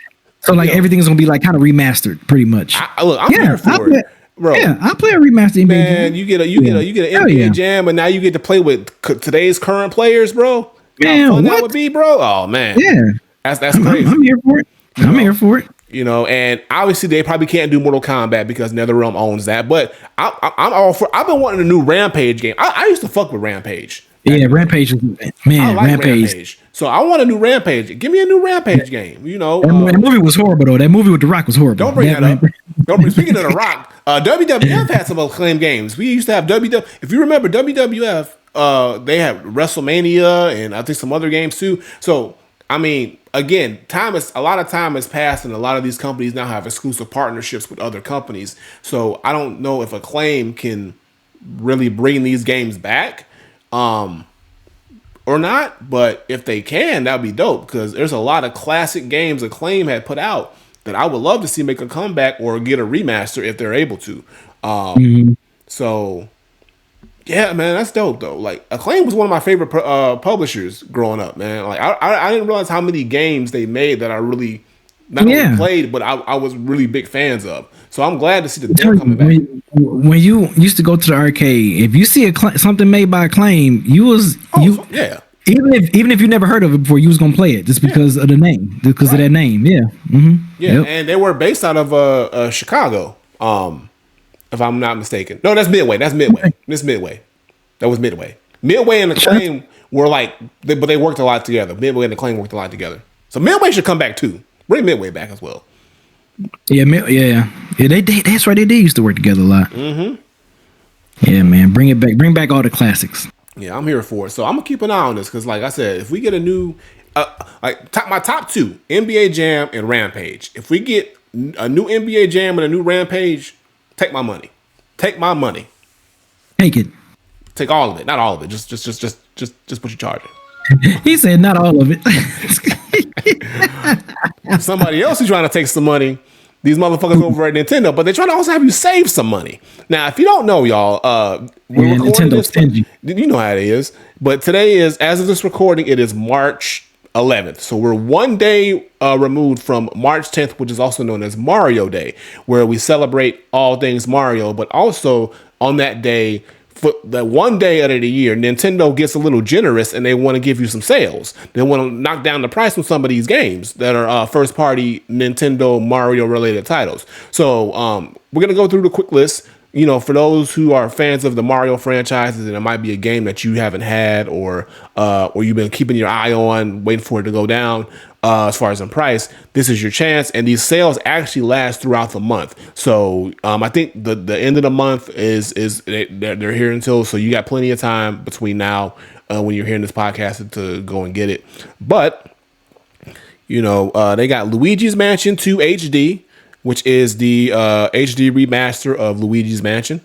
So like everything's gonna be like kind of remastered, pretty much. I'm here for it, bro. Yeah, I'll play a remastered. Man, you get an NBA Jam, and now you get to play with today's current players, bro. Man, how fun what? that would be, bro? Oh man, yeah, that's crazy. I'm here for it. I'm here for it. And obviously they probably can't do Mortal Kombat because NetherRealm owns that. But I'm all for. I've been wanting a new Rampage game. I used to fuck with Rampage. Yeah, Rampage, man, Rampage. So I want a new Rampage. Give me a new Rampage game. That movie was horrible though. That movie with The Rock was horrible. Don't bring that up. Speaking of The Rock, WWF had some Acclaim games. We used to have WWF. If you remember WWF, they had WrestleMania and I think some other games too. So I mean, again, a lot of time has passed, and a lot of these companies now have exclusive partnerships with other companies. So I don't know if Acclaim can really bring these games back. Or not, but if they can, that'd be dope, because there's a lot of classic games Acclaim had put out that I would love to see make a comeback or get a remaster if they're able to. So yeah, man, that's dope though. Like Acclaim was one of my favorite publishers growing up, man. Like I didn't realize how many games they made that I really not only played, but I was really big fans of. So I'm glad to see that they're coming back. When you used to go to the arcade, if you see something made by Acclaim, even if you never heard of it before, you was gonna play it just because of the name, because of that name. Yeah. And they were based out of Chicago, if I'm not mistaken. No, that's Midway. That was Midway. Midway and Acclaim were but they worked a lot together. Midway and Acclaim worked a lot together. So Midway should come back too. Bring Midway back as well. Yeah. That's right. They did used to work together a lot. Yeah, man. Bring it back. Bring back all the classics. Yeah, I'm here for it. So I'm gonna keep an eye on this because, like I said, if we get a new, my top two, NBA Jam and Rampage. If we get a new NBA Jam and a new Rampage, take my money. Take my money. Take it. Take all of it. Not all of it. Just what you charge it. He said not all of it. Somebody else is trying to take some money. These motherfuckers over at Nintendo, but they're trying to also have you save some money. Now, if you don't know, y'all, we're recording this. You know how it is. But today is, as of this recording, it is March 11th. So we're one day removed from March 10th, which is also known as Mario Day, where we celebrate all things Mario. But also on that day, for the one day out of the year, Nintendo gets a little generous and they want to give you some sales. They want to knock down the price on some of these games that are first party Nintendo Mario related titles. So we're going to go through the quick list. You know, for those who are fans of the Mario franchises and it might be a game that you haven't had or you've been keeping your eye on, waiting for it to go down as far as in price, this is your chance. And these sales actually last throughout the month. So I think the end of the month is they're here until, so you got plenty of time between now when you're hearing this podcast to go and get it. But, you know, they got Luigi's Mansion 2 HD, which is the HD remaster of Luigi's Mansion.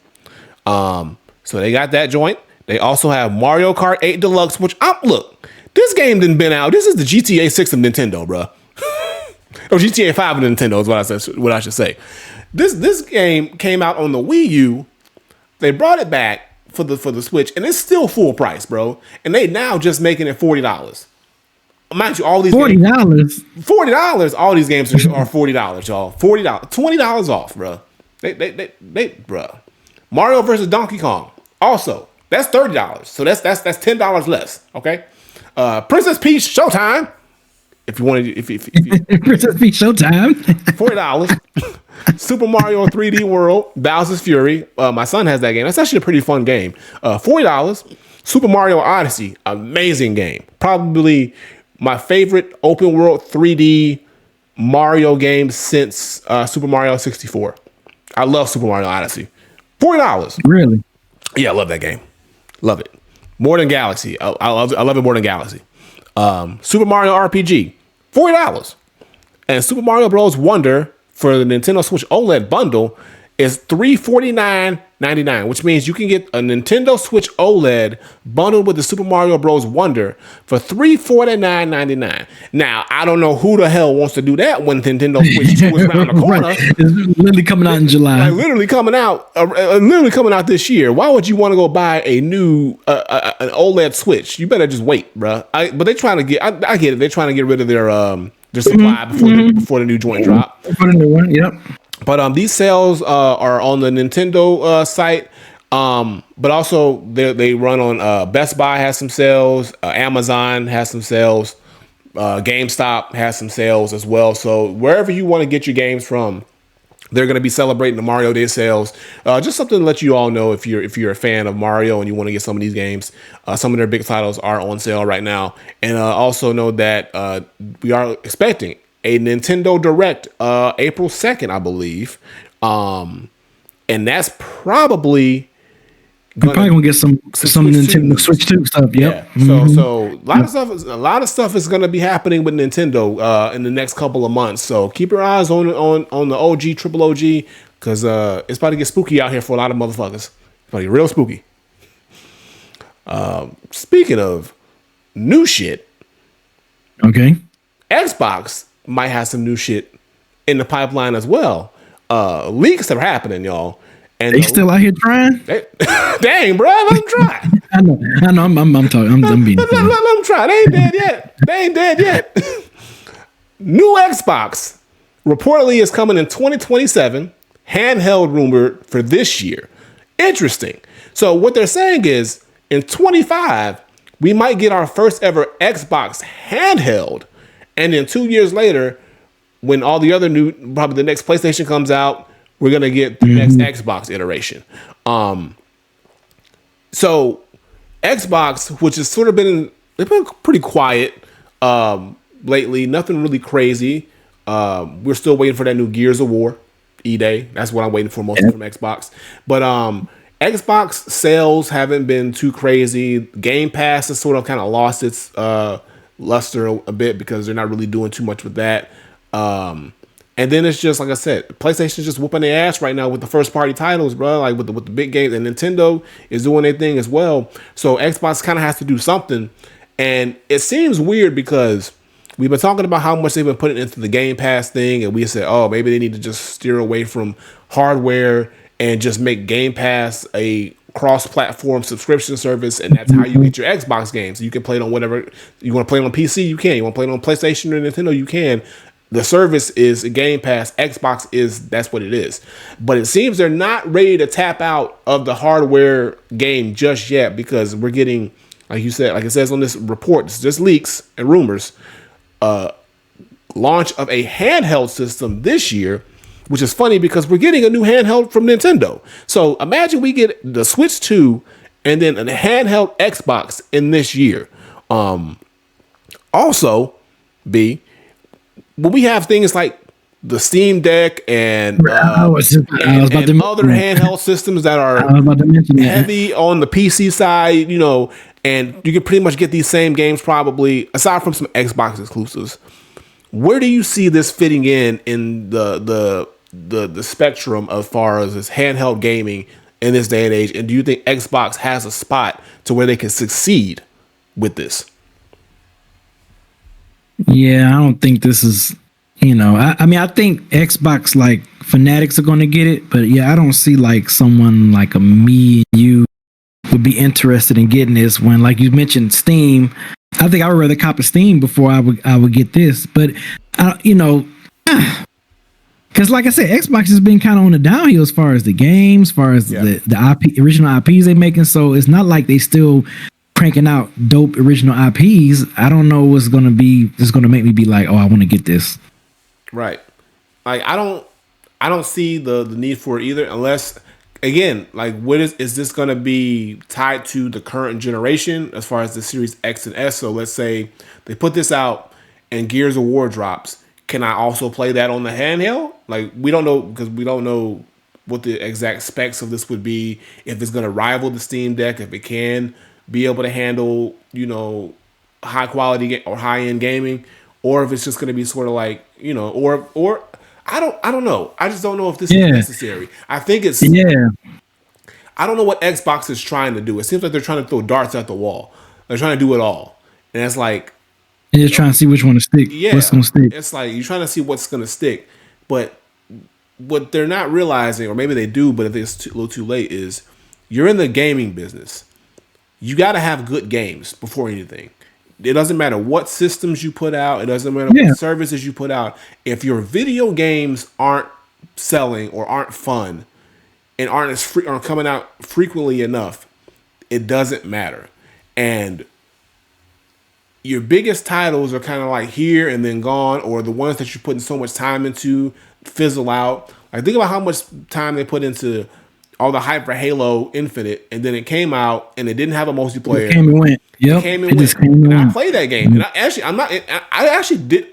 So they got that joint. They also have Mario Kart 8 Deluxe, which look, this game didn't been out. This is the GTA 6 of Nintendo, bro. Or GTA 5 of Nintendo is what I should say. This game came out on the Wii U. They brought it back for the Switch, and it's still full price, bro. And they now just making it $40. Mind you, all these $40. All these games are $40, y'all. $40, $20 off, bro. They, bro. Mario versus Donkey Kong, also that's $30. So that's $10 less. Okay. Princess Peach Showtime. If you want to, if Princess Peach Showtime, $40. Super Mario 3D World, Bowser's Fury. My son has that game. That's actually a pretty fun game. $40. Super Mario Odyssey, amazing game. Probably my favorite open world 3D Mario game since Super Mario 64. I love Super Mario Odyssey. $40. Really? Yeah, I love that game. Love it. More than Galaxy. I love it more than Galaxy. Super Mario RPG, $40. And Super Mario Bros. Wonder for the Nintendo Switch OLED bundle is $349.99, which means you can get a Nintendo Switch OLED bundled with the Super Mario Bros. Wonder for $349.99. Now, I don't know who the hell wants to do that when Nintendo Switch 2 is around the corner. Right. It's literally coming out in July. Like literally coming out this year. Why would you want to go buy a new an OLED Switch? You better just wait, bro. But they're trying to get. I get it. They're trying to get rid of their supply before the new joint drop. For the new one, yep. But these sales are on the Nintendo site, but also they run on Best Buy has some sales, Amazon has some sales, GameStop has some sales as well. So wherever you want to get your games from, they're going to be celebrating the Mario Day sales. Just something to let you all know if you're a fan of Mario and you want to get some of these games. Some of their big titles are on sale right now, and also know that we are expecting a Nintendo Direct April 2nd, I believe. And that's probably gonna get some Nintendo Switch 2 stuff. Yep. Yeah. So a lot of stuff is gonna be happening with Nintendo in the next couple of months. So keep your eyes on the OG, triple OG, because it's about to get spooky out here for a lot of motherfuckers. It's about to get real spooky. Speaking of new shit, okay, Xbox might have some new shit in the pipeline as well. Leaks are happening, y'all. And they still out here trying? Dang, bro, let them try. I know. I'm talking. I'm being. Let them try. They ain't dead yet. New Xbox reportedly is coming in 2027. Handheld rumored for this year. Interesting. So what they're saying is in 25 we might get our first ever Xbox handheld. And then 2 years later, when all the other probably the next PlayStation comes out, we're going to get the next Xbox iteration. So Xbox, which has sort of they've been pretty quiet lately, nothing really crazy. We're still waiting for that new Gears of War E-Day. That's what I'm waiting for mostly from Xbox. But Xbox sales haven't been too crazy. Game Pass has sort of kind of lost its luster a bit because they're not really doing too much with that. And then it's just like I said, PlayStation's just whooping their ass right now with the first party titles, bro. Like with the big games, and Nintendo is doing their thing as well. So Xbox kind of has to do something, and it seems weird because we've been talking about how much they've been putting into the Game Pass thing, and we said, oh, maybe they need to just steer away from hardware and just make Game Pass a cross-platform subscription service, and that's how you get your Xbox games. You can play it on whatever you want to play it on PC. You can. You want to play it on PlayStation or Nintendo. You can. The service is Game Pass. Xbox that's what it is. But it seems they're not ready to tap out of the hardware game just yet, because we're getting, like you said, like it says on this report, it's just leaks and rumors. Launch of a handheld system this year, which is funny because we're getting a new handheld from Nintendo. So imagine we get the Switch 2 and then a handheld Xbox in this year. Also, when we have things like the Steam Deck and other handheld systems that are heavy on the PC side, and you can pretty much get these same games probably, aside from some Xbox exclusives. Where do you see this fitting in the spectrum as far as this handheld gaming in this day and age? And do you think Xbox has a spot to where they can succeed with this? Yeah, I don't think this is, I mean, I think Xbox like fanatics are going to get it, but yeah, I don't see like someone like a me and you would be interested in getting this when, like you mentioned, Steam. I think I would rather cop a Steam before I would get this, but because like I said, Xbox has been kind of on the downhill as far as the games, as far as the original IPs they making. So it's not like they still cranking out dope original IPs. I don't know what's going to be. It's going to make me be like, oh, I want to get this. Right. Like I don't see the need for it either, unless, again, like what is this going to be tied to the current generation as far as the Series X and S? So let's say they put this out and Gears of War drops. Can I also play that on the handheld? Like, we don't know, because we don't know what the exact specs of this would be, if it's going to rival the Steam Deck, if it can be able to handle, high quality or high end gaming, or if it's just going to be sort of like, or I don't know. I just don't know if this is necessary. I think it's I don't know what Xbox is trying to do. It seems like they're trying to throw darts at the wall. They're trying to do it all, and it's like, and you're trying to see which one to stick. Yeah, what's going to stick. It's like you're trying to see what's going to stick. But what they're not realizing, or maybe they do, but if it's a little too late, is you're in the gaming business. You got to have good games before anything. It doesn't matter what systems you put out. It doesn't matter what services you put out. If your video games aren't selling or aren't fun and aren't coming out frequently enough, it doesn't matter. And your biggest titles are kind of like here and then gone, or the ones that you're putting so much time into fizzle out. Like, think about how much time they put into all the hype for Halo Infinite, and then it came out and it didn't have a multiplayer. It came and went. Yep. It came and went. And I played that game, and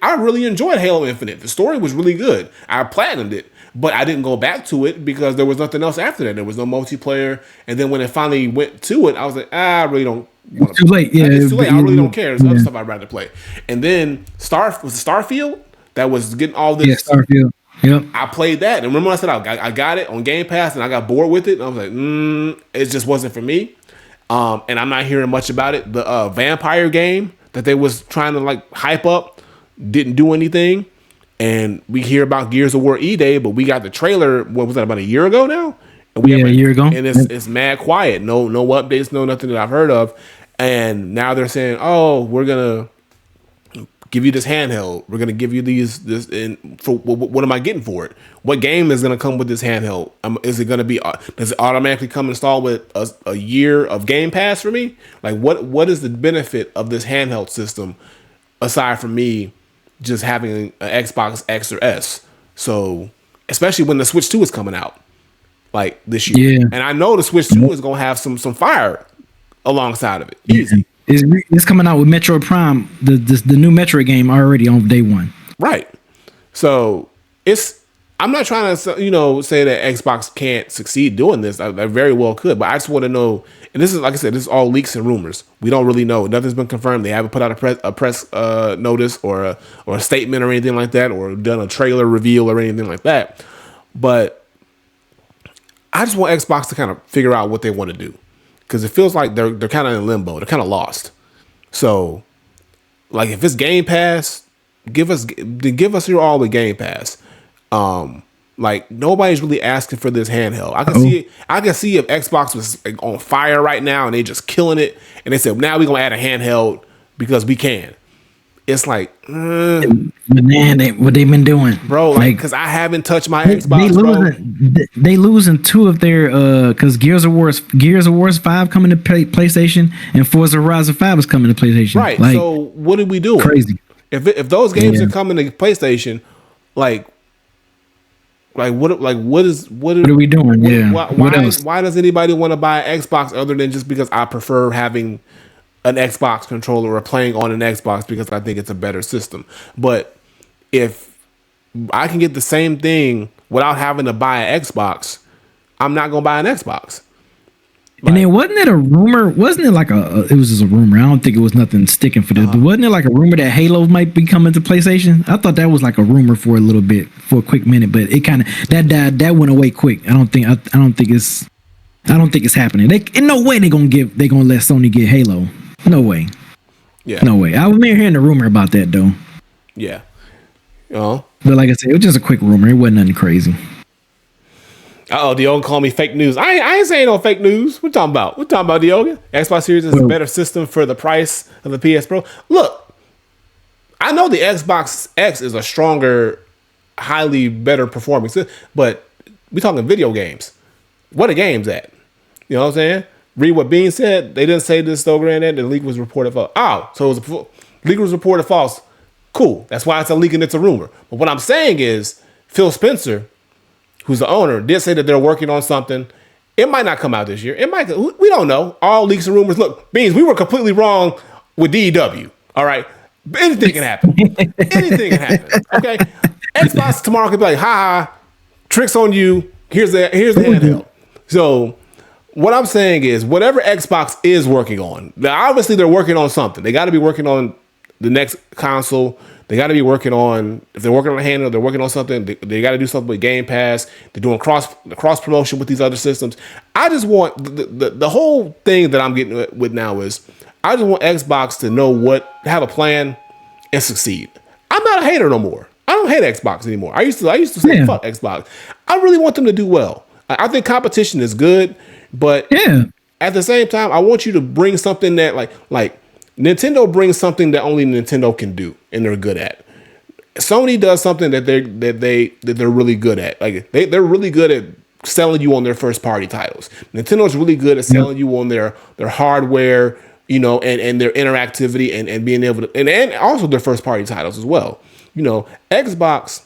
I really enjoyed Halo Infinite. The story was really good. I platinumed it, but I didn't go back to it because there was nothing else after that. There was no multiplayer, and then when it finally went to it, I was like, I really don't. It's too late. Yeah, it's too late. I really don't care. There's other stuff I'd rather play. And then Starfield that was getting all this. Yeah, Starfield. Yep. I played that, and remember when I said I got it on Game Pass, and I got bored with it. And I was like, it just wasn't for me. And I'm not hearing much about it. The vampire game that they was trying to like hype up didn't do anything. And we hear about Gears of War E-Day, but we got the trailer. What was that, about a year ago now? And a year ago. And it's mad quiet. No updates, no nothing that I've heard of. And now they're saying, oh, we're gonna give you this handheld. We're gonna give you this. And for what am I getting for it? What game is gonna come with this handheld? Is it gonna be? Does it automatically come installed with a year of Game Pass for me? Like, what is the benefit of this handheld system aside from me just having an Xbox X or S? So, especially when the Switch 2 is coming out, like this year, and I know the Switch 2 is gonna have some fire alongside of it. Easy. It's coming out with Metroid Prime, the new Metroid game already on day one. Right. So I'm not trying to say that Xbox can't succeed doing this. I very well could, but I just want to know. And this is, like I said, this is all leaks and rumors. We don't really know. Nothing's been confirmed. They haven't put out a press notice or a statement or anything like that, or done a trailer reveal or anything like that. But I just want Xbox to kind of figure out what they want to do, because it feels like they're kind of in limbo. They're kind of lost. So, like, if it's Game Pass, give us your all with Game Pass. Like nobody's really asking for this handheld. I can see it. I can see if Xbox was like, on fire right now and they just killing it, and they said now we're gonna add a handheld because we can. It's like, but man, what they've been doing, bro. Like, because I haven't touched my Xbox. They losing 2 of their because Gears of War 5 coming to PlayStation and Forza Horizon 5 is coming to PlayStation. Right. Like, so what did we do? Crazy. If those games are coming to PlayStation, what are we doing? What else? Why does anybody want to buy an Xbox other than just because I prefer having an Xbox controller or playing on an Xbox because I think it's a better system? But if I can get the same thing without having to buy an Xbox, I'm not gonna buy an Xbox. And then wasn't it a rumor? Wasn't it like it was just a rumor? I don't think it was nothing sticking for this. But wasn't it like a rumor that Halo might be coming to PlayStation? I thought that was like a rumor for a little bit, for a quick minute, but it kind of that died. That went away quick. I don't think it's happening. In no way they gonna let Sony get Halo. No way. Yeah. No way. I was hearing a rumor about that though. Yeah. But like I said, it was just a quick rumor. It wasn't nothing crazy. Diogo call me fake news. I ain't saying no fake news. What talking about? What talking about, Diogo? Xbox Series is a better system for the price of the PS Pro. Look, I know the Xbox X is a stronger, highly better performing system, but we talking video games. What are games at? You know what I'm saying? Read what Bean said. They didn't say this though, granted. The leak was reported false. So it was leak was reported false. Cool. That's why it's a leak and it's a rumor. But what I'm saying is Phil Spencer, who's the owner, did say that they're working on something. It might not come out this year. It might. We don't know. All leaks and rumors. Look, Beans, we were completely wrong with DEW. All right. Anything can happen. Anything can happen. Okay. Xbox tomorrow could be like, ha, tricks on you. Here's the handheld. So what I'm saying is whatever Xbox is working on, now obviously they're working on something. They got to be working on the next console. They got to be working on, if they're working on a handheld, they're working on something. They got to do something with Game Pass. They're doing cross promotion with these other systems. I just want the whole thing that I'm getting with now is I just want Xbox to have a plan and succeed. I'm not a hater no more. I don't hate Xbox anymore. I used to say fuck Xbox. I really want them to do well. I think competition is good, but at the same time, I want you to bring something that like Nintendo brings something that only Nintendo can do and they're good at. Sony does something that they're really good at. Like they're really good at selling you on their first party titles. Nintendo's really good at selling you on their hardware, you know, and their interactivity and being able to and also their first party titles as well. You know, Xbox,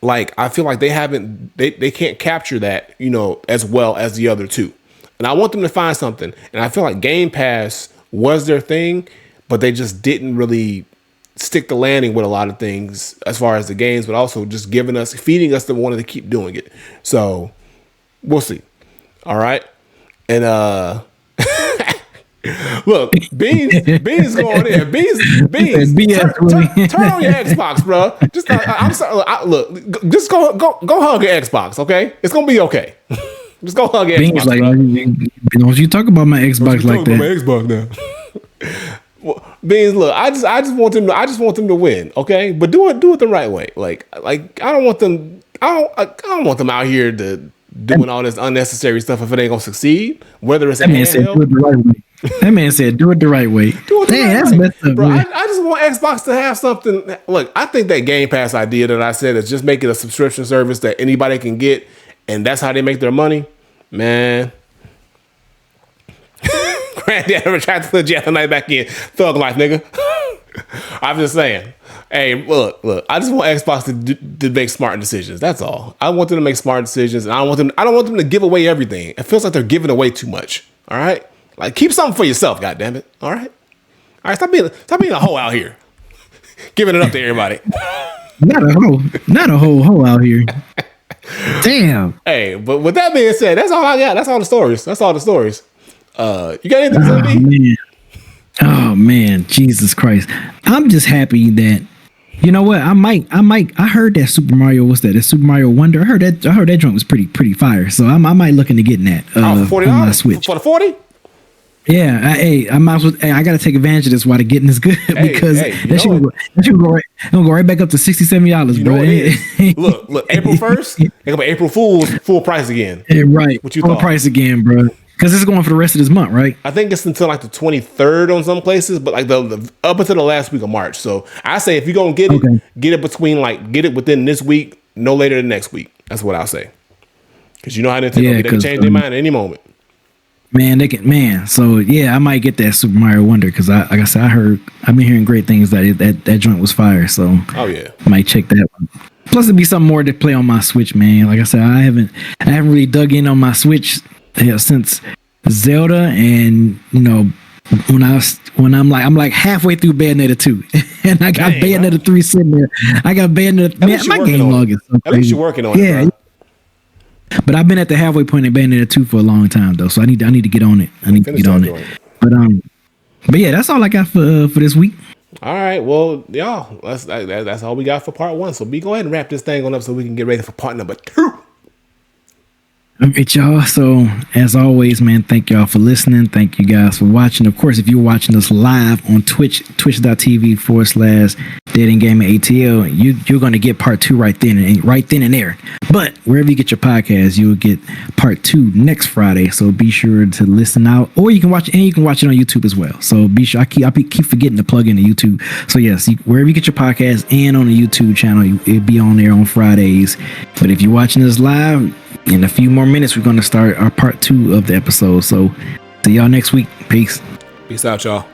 like I feel like they can't capture that, you know, as well as the other two. And I want them to find something. And I feel like Game Pass was their thing, but they just didn't really stick the landing with a lot of things as far as the games, but also just feeding us the wanting to keep doing it. So we'll see. All right. And look, Beans going in. Beans. Turn on your Xbox, bro. Just I'm sorry. Look, just go hug your Xbox, okay? It's gonna be okay. Just go hug your Xbox. Like, don't you talk about my Xbox like that? My Xbox now. Well, Beans, look, I just want them to win, okay? But do it the right way. Like I don't want them out here to doing all this unnecessary stuff if it ain't gonna succeed. Whether it's that man said do it the right way. That man said do it the right way. That's messed up, bro. I just want Xbox to have something. Look, I think that Game Pass idea that I said is just make it a subscription service that anybody can get, and that's how they make their money, man. Granddad ever tried to put you the night back in thug life, nigga. I'm just saying. Hey, look. I just want Xbox to make smart decisions. That's all. I want them to make smart decisions, and I don't want them to give away everything. It feels like they're giving away too much. All right, like keep something for yourself. God damn it. All right. Stop being a hoe out here, giving it up to everybody. Not a hoe out here. Damn. Hey, but with that being said, that's all I got. That's all the stories. You got anything to say, man? Oh man, Jesus Christ! I'm just happy that you know what I heard that Super Mario. What's that? That Super Mario Wonder. I heard that joint was pretty fire. So I might look into getting that. $40 on my Switch for the 40. I might as well. Hey, I got to take advantage of this while the getting is good because that should go right back up to $60-$70, bro. Look, April 1st, they go April Fool's full price again. Yeah, right, what you full thought? Price again, bro. Because it's going for the rest of this month, right? I think it's until like the 23rd on some places, but like the up until the last week of March. So I say if you're gonna get it, get it within this week, no later than next week. That's what I'll say. Because you know how Nintendo they can change their mind at any moment. So yeah, I might get that Super Mario Wonder because like I said, I've been hearing great things that joint was fire. So I might check that one. Plus it'd be something more to play on my Switch, man. Like I said, I haven't really dug in on my Switch since Zelda, and you know when I'm like halfway through Bayonetta 2 and I got Bayonetta 3 sitting there. I got Bayonetta. Man, my game log is so crazy. At least you're working on it. But I've been at the halfway point in Bayonetta 2 for a long time though, so I need to get on it. But yeah, that's all I got for this week. All right, well, y'all, that's all we got for part 1. So go ahead and wrap this thing on up so we can get ready for part number 2. All right, y'all. So as always, man, thank y'all for listening. Thank you guys for watching. Of course, if you're watching us live on Twitch, twitch.tv/DeadEndGamingATL, you're going to get part 2 right then and there. But wherever you get your podcast, you'll get part 2 next Friday. So be sure to listen out, or you can watch it on YouTube as well. So be sure. I keep forgetting to plug into YouTube. So yes, wherever you get your podcast and on the YouTube channel, it'll be on there on Fridays. But if you're watching us live, in a few more minutes, we're going to start our part 2 of the episode. So see y'all next week. Peace. Peace out, y'all.